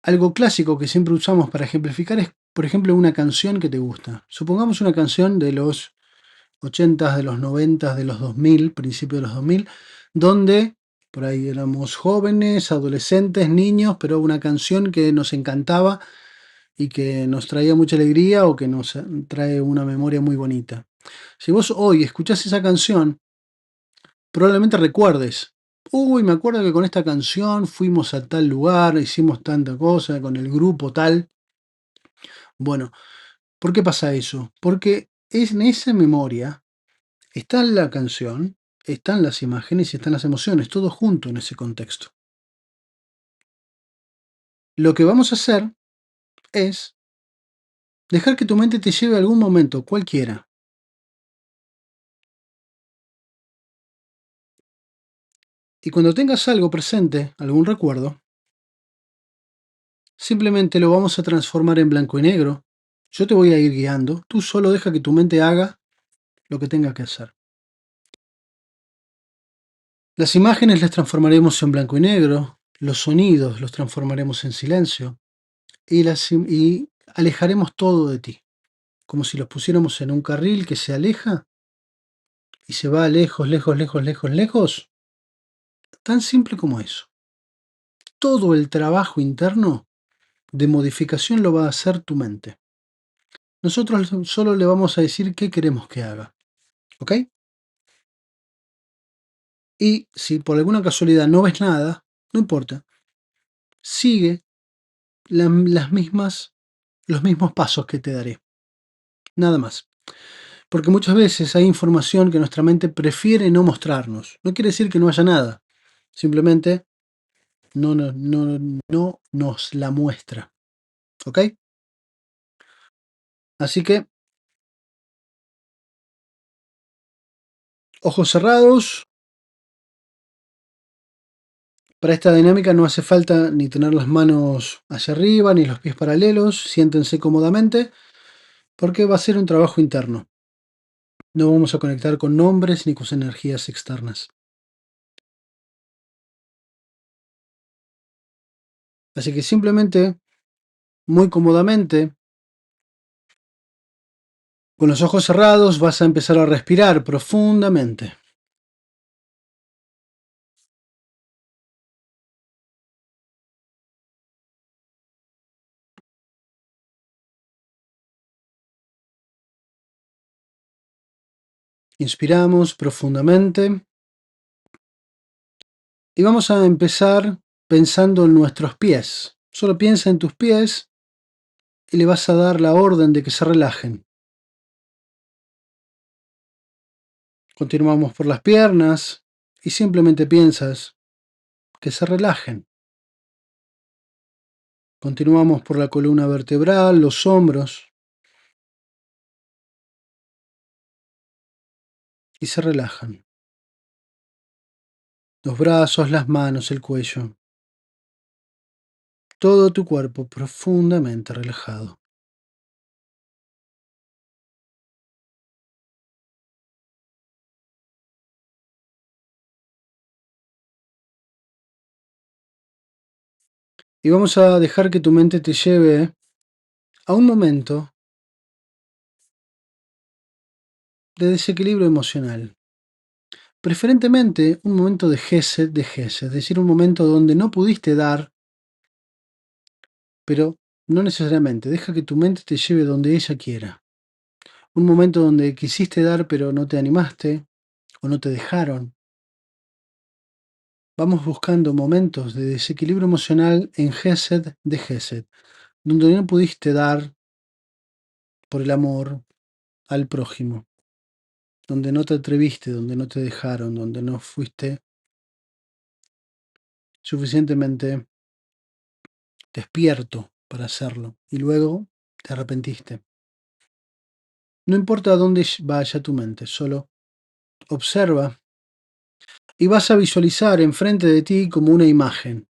Algo clásico que siempre usamos para ejemplificar es, por ejemplo, una canción que te gusta. Supongamos una canción de los 80, de los 90, de los 2000, principios de los 2000, donde por ahí éramos jóvenes, adolescentes, niños, pero una canción que nos encantaba y que nos traía mucha alegría o que nos trae una memoria muy bonita. Si vos hoy escuchás esa canción, probablemente recuerdes, uy, me acuerdo que con esta canción fuimos a tal lugar, hicimos tanta cosa, con el grupo tal. Bueno, ¿por qué pasa eso? Porque en esa memoria está la canción, están las imágenes y están las emociones, todo junto en ese contexto. Lo que vamos a hacer es dejar que tu mente te lleve a algún momento, cualquiera. Y cuando tengas algo presente, algún recuerdo, simplemente lo vamos a transformar en blanco y negro. Yo te voy a ir guiando, tú solo deja que tu mente haga lo que tenga que hacer. Las imágenes las transformaremos en blanco y negro, los sonidos los transformaremos en silencio y alejaremos todo de ti, como si los pusiéramos en un carril que se aleja y se va lejos, lejos, lejos, lejos, lejos. Tan simple como eso. Todo el trabajo interno de modificación lo va a hacer tu mente. Nosotros solo le vamos a decir qué queremos que haga. ¿Ok? Y si por alguna casualidad no ves nada, no importa. Sigue las mismas, los mismos pasos que te daré. Nada más. Porque muchas veces hay información que nuestra mente prefiere no mostrarnos. No quiere decir que no haya nada. Simplemente no nos la muestra. ¿Ok? Así que, ojos cerrados. Para esta dinámica no hace falta ni tener las manos hacia arriba ni los pies paralelos. Siéntense cómodamente porque va a ser un trabajo interno. No vamos a conectar con nombres ni con energías externas. Así que simplemente, muy cómodamente, con los ojos cerrados vas a empezar a respirar profundamente. Inspiramos profundamente y vamos a empezar pensando en nuestros pies. Solo piensa en tus pies y le vas a dar la orden de que se relajen. Continuamos por las piernas y simplemente piensas que se relajen. Continuamos por la columna vertebral, los hombros y se relajan. Los brazos, las manos, el cuello. Todo tu cuerpo profundamente relajado. Y vamos a dejar que tu mente te lleve a un momento de desequilibrio emocional. Preferentemente un momento de gesed, es decir, un momento donde no pudiste dar, pero no necesariamente. Deja que tu mente te lleve donde ella quiera. Un momento donde quisiste dar pero no te animaste o no te dejaron. Vamos buscando momentos de desequilibrio emocional en gesed, donde no pudiste dar por el amor al prójimo, donde no te atreviste, donde no te dejaron, donde no fuiste suficientemente despierto para hacerlo y luego te arrepentiste. No importa a dónde vaya tu mente, solo observa y vas a visualizar enfrente de ti como una imagen.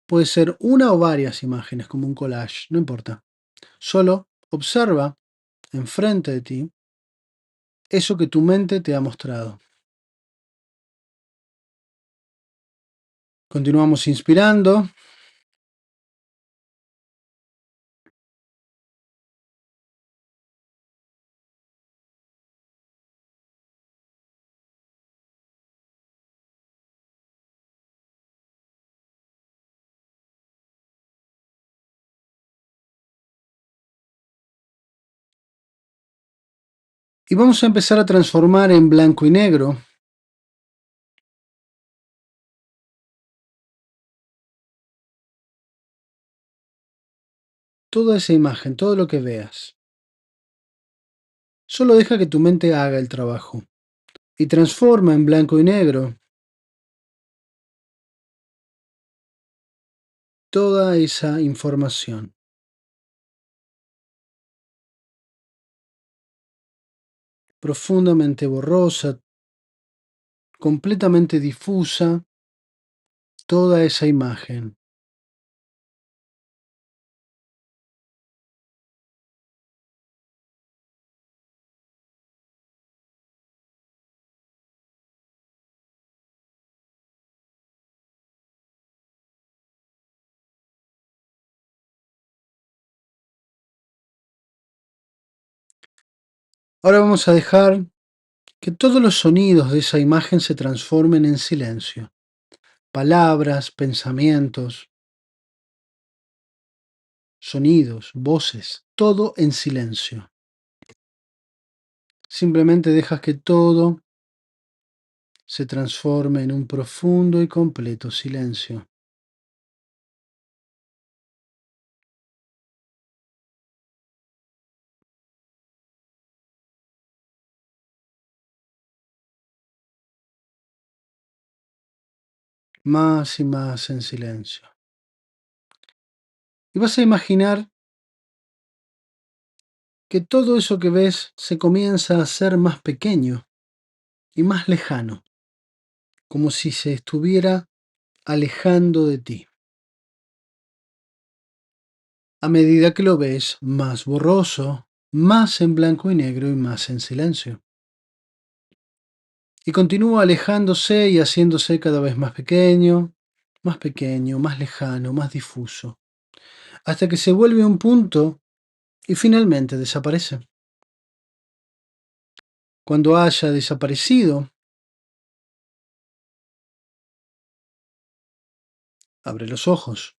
Puede ser una o varias imágenes, como un collage, no importa. Solo observa enfrente de ti eso que tu mente te ha mostrado. Continuamos inspirando. Y vamos a empezar a transformar en blanco y negro toda esa imagen, todo lo que veas. Solo deja que tu mente haga el trabajo y transforma en blanco y negro toda esa información. Profundamente borrosa, completamente difusa, toda esa imagen. Ahora vamos a dejar que todos los sonidos de esa imagen se transformen en silencio. Palabras, pensamientos, sonidos, voces, todo en silencio. Simplemente dejas que todo se transforme en un profundo y completo silencio. Más y más en silencio. Y vas a imaginar que todo eso que ves se comienza a hacer más pequeño y más lejano, como si se estuviera alejando de ti. A medida que lo ves más borroso, más en blanco y negro y más en silencio. Y continúa alejándose y haciéndose cada vez más pequeño, más lejano, más difuso, hasta que se vuelve un punto y finalmente desaparece. Cuando haya desaparecido, abre los ojos.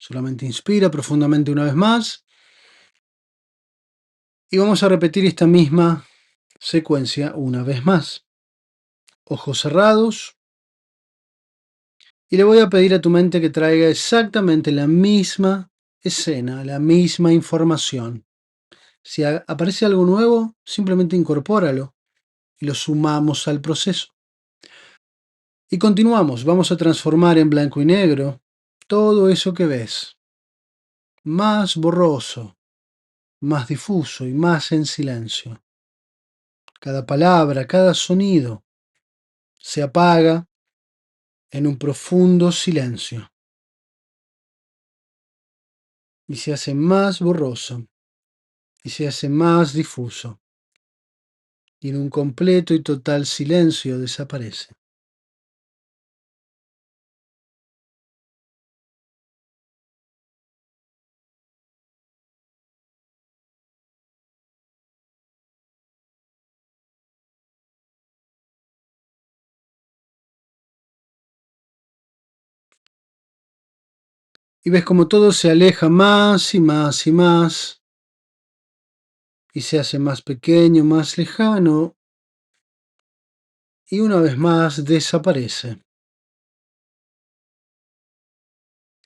Solamente inspira profundamente una vez más y vamos a repetir esta misma secuencia una vez más. Ojos cerrados y le voy a pedir a tu mente que traiga exactamente la misma escena, la misma información. Si aparece algo nuevo, simplemente incorpóralo y lo sumamos al proceso. Y continuamos, vamos a transformar en blanco y negro todo eso que ves, más borroso, más difuso y más en silencio. Cada palabra, cada sonido se apaga en un profundo silencio y se hace más borroso y se hace más difuso y en un completo y total silencio desaparece. Y ves como todo se aleja más y más y más y se hace más pequeño, más lejano y una vez más desaparece.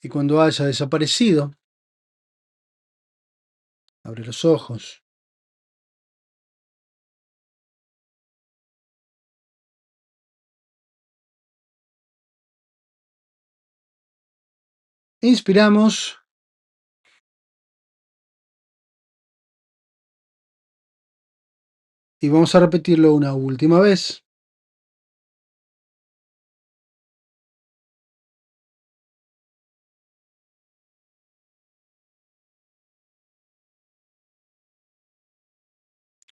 Y cuando haya desaparecido, abre los ojos. Inspiramos Y vamos a repetirlo una última vez.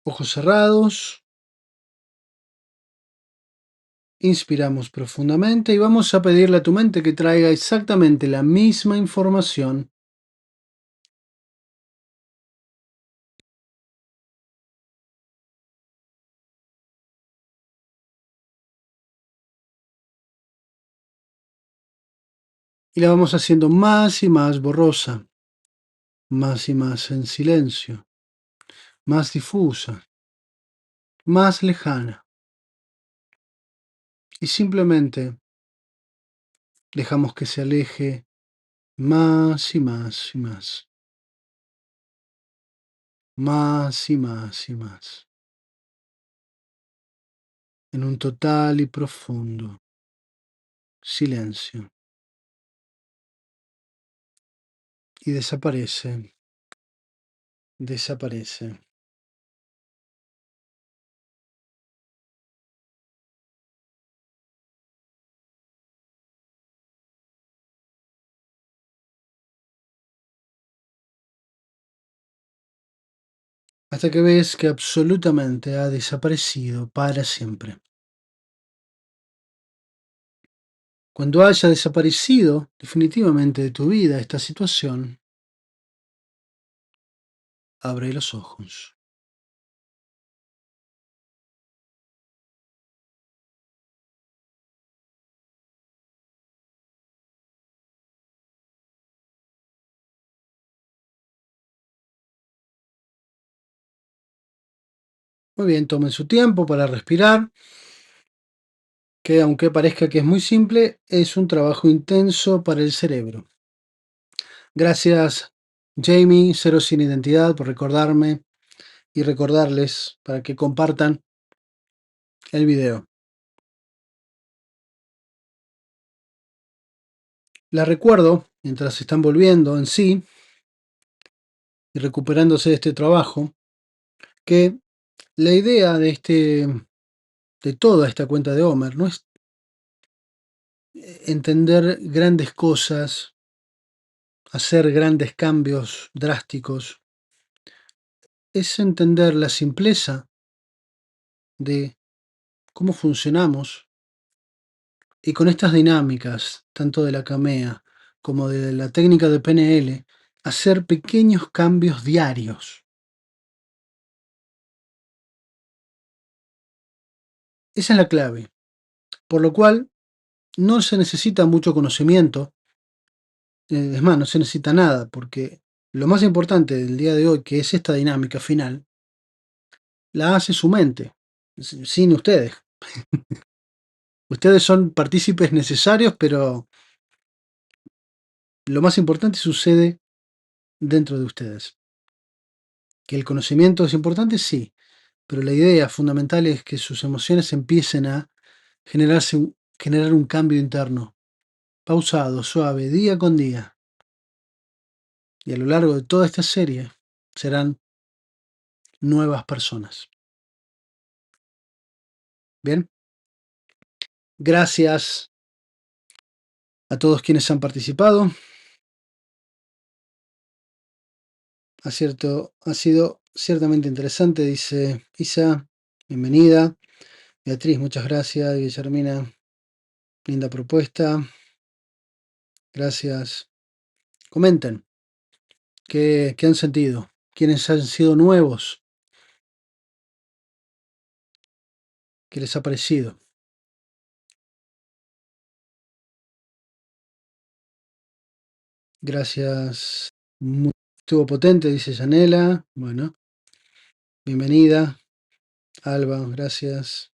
Ojos cerrados. Inspiramos profundamente y vamos a pedirle a tu mente que traiga exactamente la misma información. Y la vamos haciendo más y más borrosa, más y más en silencio, más difusa, más lejana. Y simplemente dejamos que se aleje más y más y más, más y más y más, en un total y profundo silencio. Y desaparece, desaparece. Hasta que ves que absolutamente ha desaparecido para siempre. Cuando haya desaparecido definitivamente de tu vida esta situación, abre los ojos. Muy bien, tomen su tiempo para respirar, que aunque parezca que es muy simple, es un trabajo intenso para el cerebro. Gracias, Jamie, Cero Sin Identidad, por recordarme y recordarles para que compartan el video. Les recuerdo, mientras están volviendo en sí y recuperándose de este trabajo, que la idea de toda esta cuenta de Homer no es entender grandes cosas, hacer grandes cambios drásticos, es entender la simpleza de cómo funcionamos y con estas dinámicas, tanto de la CAMEA como de la técnica de PNL, hacer pequeños cambios diarios. Esa es la clave, por lo cual no se necesita mucho conocimiento, es más, no se necesita nada, porque lo más importante del día de hoy, que es esta dinámica final, la hace su mente, sin ustedes. Ustedes son partícipes necesarios, pero lo más importante sucede dentro de ustedes. Que el conocimiento es importante, sí, pero la idea fundamental es que sus emociones empiecen a generar un cambio interno, pausado, suave, día con día. Y a lo largo de toda esta serie serán nuevas personas. Bien, gracias a todos quienes han participado. Ha sido ciertamente interesante, dice Isa. Bienvenida. Beatriz, muchas gracias. Guillermina, linda propuesta. Gracias. Comenten qué han sentido, quiénes han sido nuevos, qué les ha parecido. Gracias. Estuvo potente, dice Yanela. Bueno, bienvenida. Alba, gracias.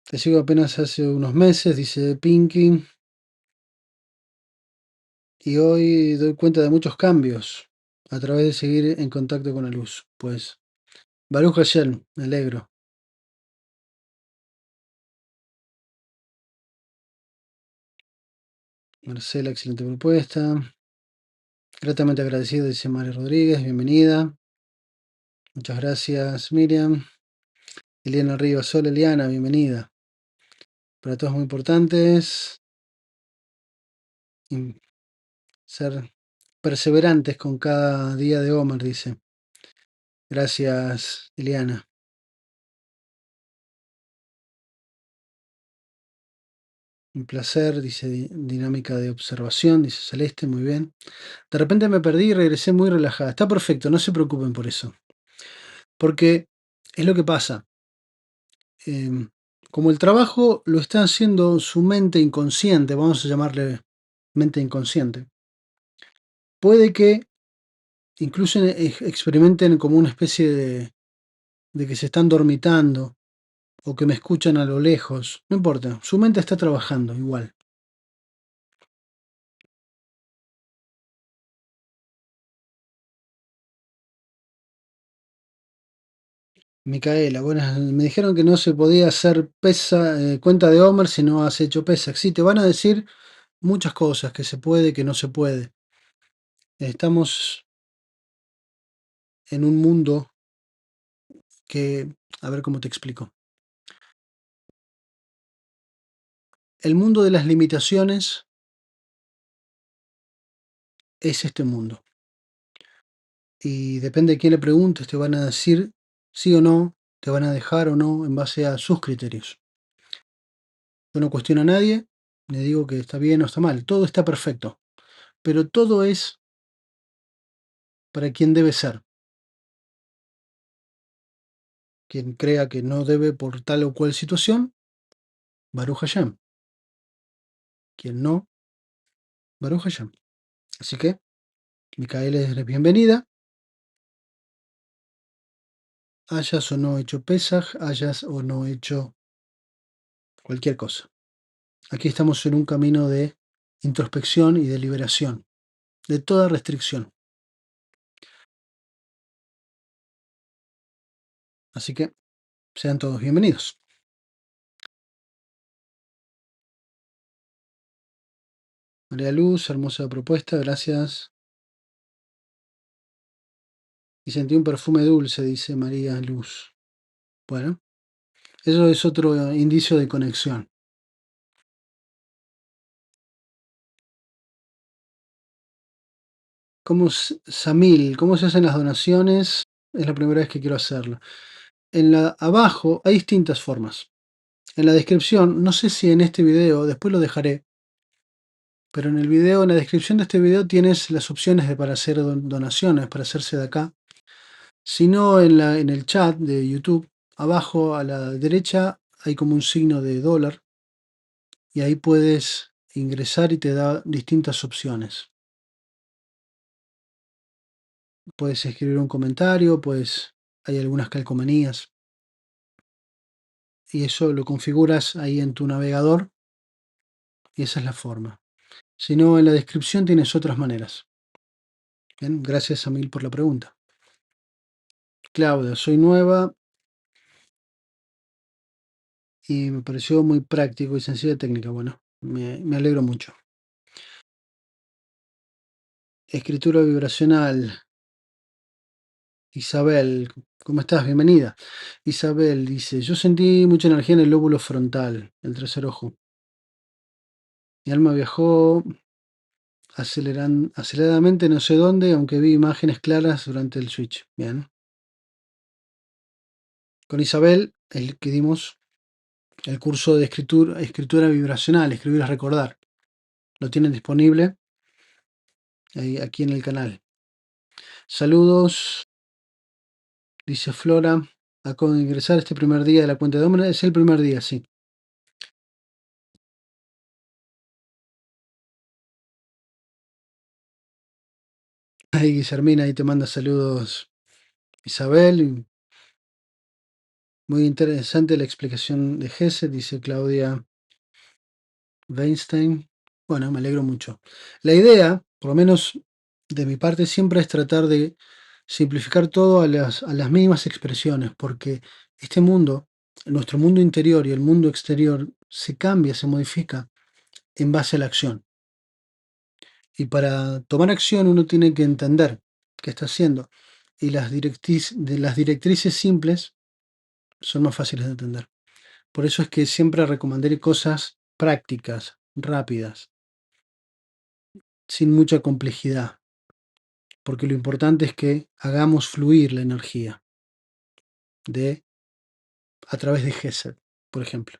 Te sigo apenas hace unos meses, dice Pinky. Y hoy doy cuenta de muchos cambios a través de seguir en contacto con la luz. Pues, Baruch Hashem, me alegro. Marcela, excelente propuesta. Gratamente agradecido, dice María Rodríguez, bienvenida. Muchas gracias, Miriam. Eliana Rivas, hola Eliana, bienvenida. Para todos muy importantes, ser perseverantes con cada día de Omar, dice. Gracias, Eliana. Un placer, dice dinámica de observación, dice Celeste, muy bien. De repente me perdí y regresé muy relajada. Está perfecto, no se preocupen por eso. Porque es lo que pasa. Como el trabajo lo está haciendo su mente inconsciente, vamos a llamarle mente inconsciente, puede que incluso experimenten como una especie de que se están dormitando o que me escuchan a lo lejos. No importa, su mente está trabajando igual. Micaela, bueno, me dijeron que no se podía hacer cuenta de Homer si no has hecho PESAC. Sí, te van a decir muchas cosas, que se puede, que no se puede. Estamos en un mundo que, a ver cómo te explico. El mundo de las limitaciones es este mundo. Y depende de quién le preguntes, te van a decir sí o no, te van a dejar o no en base a sus criterios. Yo no cuestiono a nadie, le digo que está bien o está mal, todo está perfecto, pero todo es para quien debe ser. Quien crea que no debe por tal o cual situación, Baruch Hashem. Quien no, Baruch Hashem. Así que, Micaela es bienvenida. Hayas o no hecho Pesaj, hayas o no hecho cualquier cosa. Aquí estamos en un camino de introspección y de liberación de toda restricción. Así que sean todos bienvenidos. María Luz, hermosa propuesta, gracias. Y sentí un perfume dulce, dice María Luz. Bueno, eso es otro indicio de conexión. Samil, ¿cómo se hacen las donaciones? Es la primera vez que quiero hacerlo. Abajo hay distintas formas. En la descripción, no sé si en este video, después lo dejaré, pero en el video, en la descripción de este video tienes las opciones para hacer donaciones, para hacerse de acá. Si no, en el chat de YouTube, abajo a la derecha hay como un signo de dólar y ahí puedes ingresar y te da distintas opciones. Puedes escribir un comentario, hay algunas calcomanías y eso lo configuras ahí en tu navegador y esa es la forma. Si no, en la descripción tienes otras maneras. Bien, gracias a Mil por la pregunta. Claudia, soy nueva y me pareció muy práctico y sencilla técnica. Bueno, me alegro mucho. Escritura vibracional. Isabel, ¿cómo estás? Bienvenida. Isabel dice, yo sentí mucha energía en el lóbulo frontal, el tercer ojo. Mi alma viajó aceleradamente no sé dónde, aunque vi imágenes claras durante el switch. Bien. Con Isabel, el que dimos el curso de escritura vibracional, escribir es recordar. Lo tienen disponible aquí en el canal. Saludos, dice Flora. Acabo de ingresar este primer día de la cuenta de hombre. Es el primer día, sí. Ahí Guillermina, ahí te manda saludos Isabel. Muy interesante la explicación de Gesed, dice Claudia Weinstein. Bueno, me alegro mucho. La idea, por lo menos de mi parte, siempre es tratar de simplificar todo a las mínimas expresiones, porque este mundo, nuestro mundo interior y el mundo exterior, se cambia, se modifica en base a la acción. Y para tomar acción uno tiene que entender qué está haciendo. Y las directrices simples son más fáciles de entender. Por eso es que siempre recomendaré cosas prácticas, rápidas, sin mucha complejidad, porque lo importante es que hagamos fluir la energía de a través de Gesed, por ejemplo.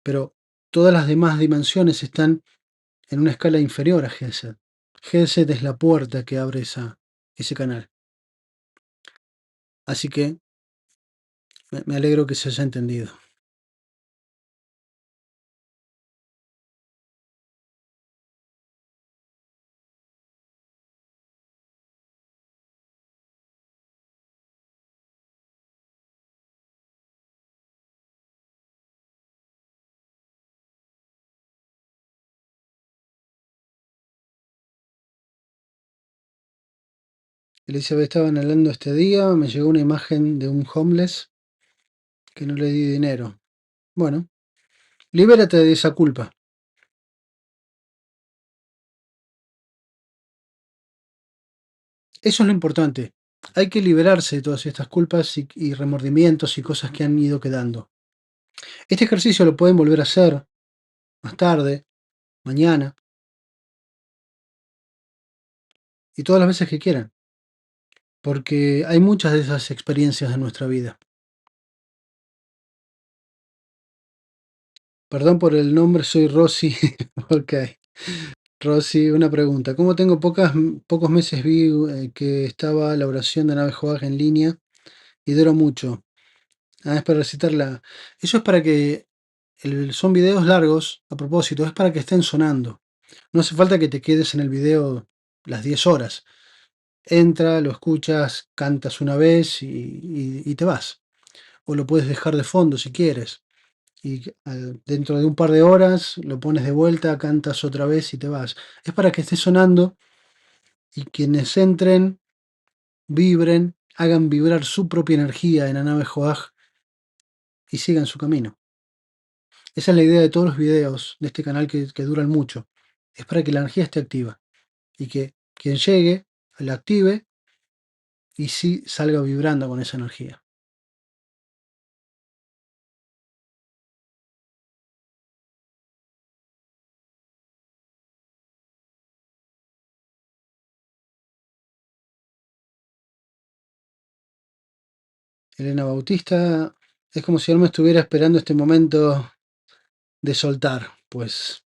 Pero todas las demás dimensiones están en una escala inferior a Gesed. Gesed es la puerta que abre ese canal. Así que me alegro que se haya entendido. Elizabeth, estaban hablando este día, me llegó una imagen de un homeless que no le di dinero. Bueno, libérate de esa culpa. Eso es lo importante. Hay que liberarse de todas estas culpas y remordimientos y cosas que han ido quedando. Este ejercicio lo pueden volver a hacer más tarde, mañana y todas las veces que quieran, porque hay muchas de esas experiencias en nuestra vida. Perdón por el nombre, soy Rosy. Ok. Rosy, una pregunta. Como tengo pocos meses vi que estaba la oración de Nave Joag en línea y duró mucho. Ah, es para recitarla. Eso es para que son videos largos, a propósito, es para que estén sonando. No hace falta que te quedes en el video las 10 horas. Entra, lo escuchas, cantas una vez y te vas. O lo puedes dejar de fondo si quieres. Y dentro de un par de horas lo pones de vuelta, cantas otra vez y te vas. Es para que esté sonando y quienes entren, vibren, hagan vibrar su propia energía en la nave Joaj y sigan su camino. Esa es la idea de todos los videos de este canal que duran mucho. Es para que la energía esté activa y que quien llegue la active y sí salga vibrando con esa energía. Elena Bautista, es como si yo me estuviera esperando este momento de soltar. Pues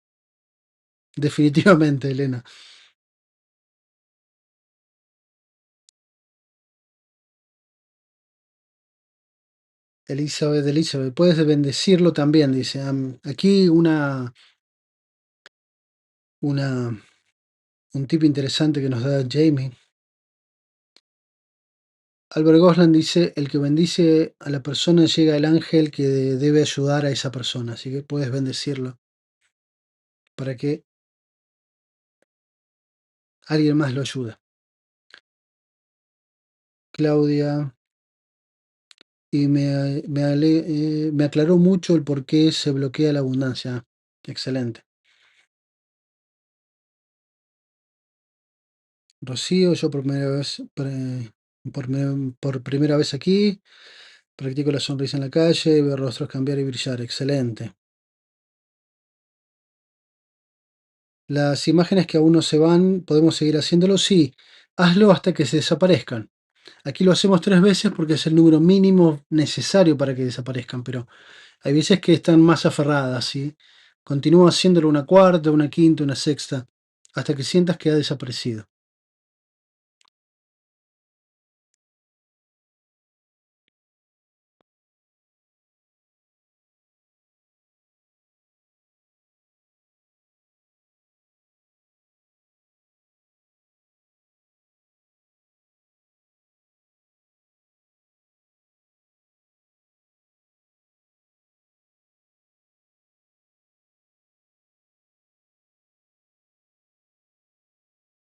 definitivamente, Elena. Elizabeth, puedes bendecirlo también, dice. Aquí una, un tip interesante que nos da Jamie. Albert Gosland dice, el que bendice a la persona llega el ángel que debe ayudar a esa persona, así que puedes bendecirlo para que alguien más lo ayude. Claudia, y me aclaró mucho el por qué se bloquea la abundancia. Excelente. Rocío, yo por primera vez aquí, practico la sonrisa en la calle, ver rostros cambiar y brillar. Excelente. Las imágenes que aún no se van, ¿podemos seguir haciéndolo? Sí, hazlo hasta que se desaparezcan. Aquí lo hacemos 3 veces porque es el número mínimo necesario para que desaparezcan, pero hay veces que están más aferradas, ¿sí? Continúa haciéndolo una cuarta, una quinta, una sexta, hasta que sientas que ha desaparecido.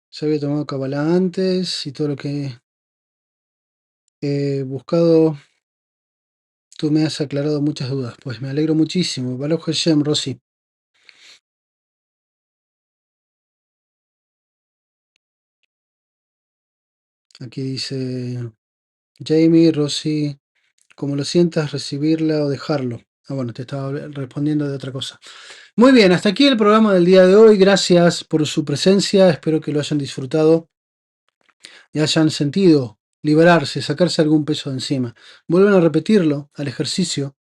Se había tomado Kabbalah antes y todo lo que he buscado, tú me has aclarado muchas dudas. Pues me alegro muchísimo. Baruch Hashem, Rosy. Aquí dice Jamie, Rosy, como lo sientas, recibirla o dejarlo. Ah, bueno, te estaba respondiendo de otra cosa. Muy bien, hasta aquí el programa del día de hoy. Gracias por su presencia. Espero que lo hayan disfrutado y hayan sentido liberarse, sacarse algún peso de encima. Vuelvan a repetirlo al ejercicio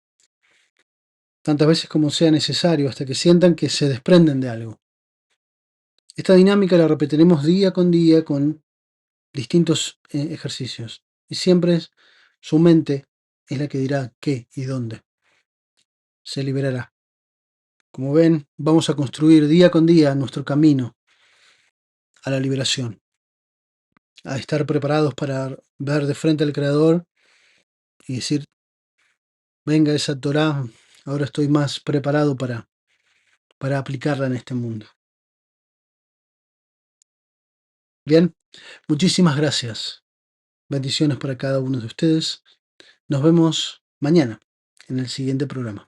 tantas veces como sea necesario hasta que sientan que se desprenden de algo. Esta dinámica la repetiremos día con día con distintos ejercicios. Y siempre su mente es la que dirá qué y dónde. Se liberará. Como ven, vamos a construir día con día nuestro camino a la liberación, a estar preparados para ver de frente al Creador y decir, venga esa Torá, ahora estoy más preparado para aplicarla en este mundo. Bien, muchísimas gracias. Bendiciones para cada uno de ustedes. Nos vemos mañana en el siguiente programa.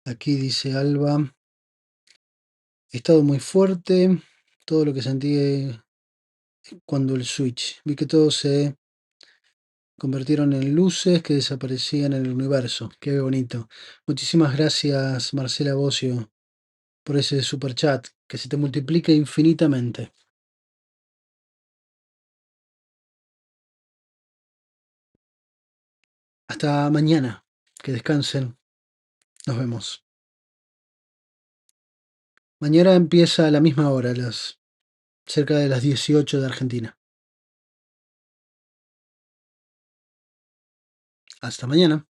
Aquí dice Alba, he estado muy fuerte, todo lo que sentí cuando el switch. Vi que todos se convirtieron en luces que desaparecían en el universo. Qué bonito. Muchísimas gracias, Marcela Bocio, por ese super chat. Que se te multiplique infinitamente. Hasta mañana. Que descansen. Nos vemos. Mañana empieza a la misma hora, cerca de las 18 de Argentina. Hasta mañana.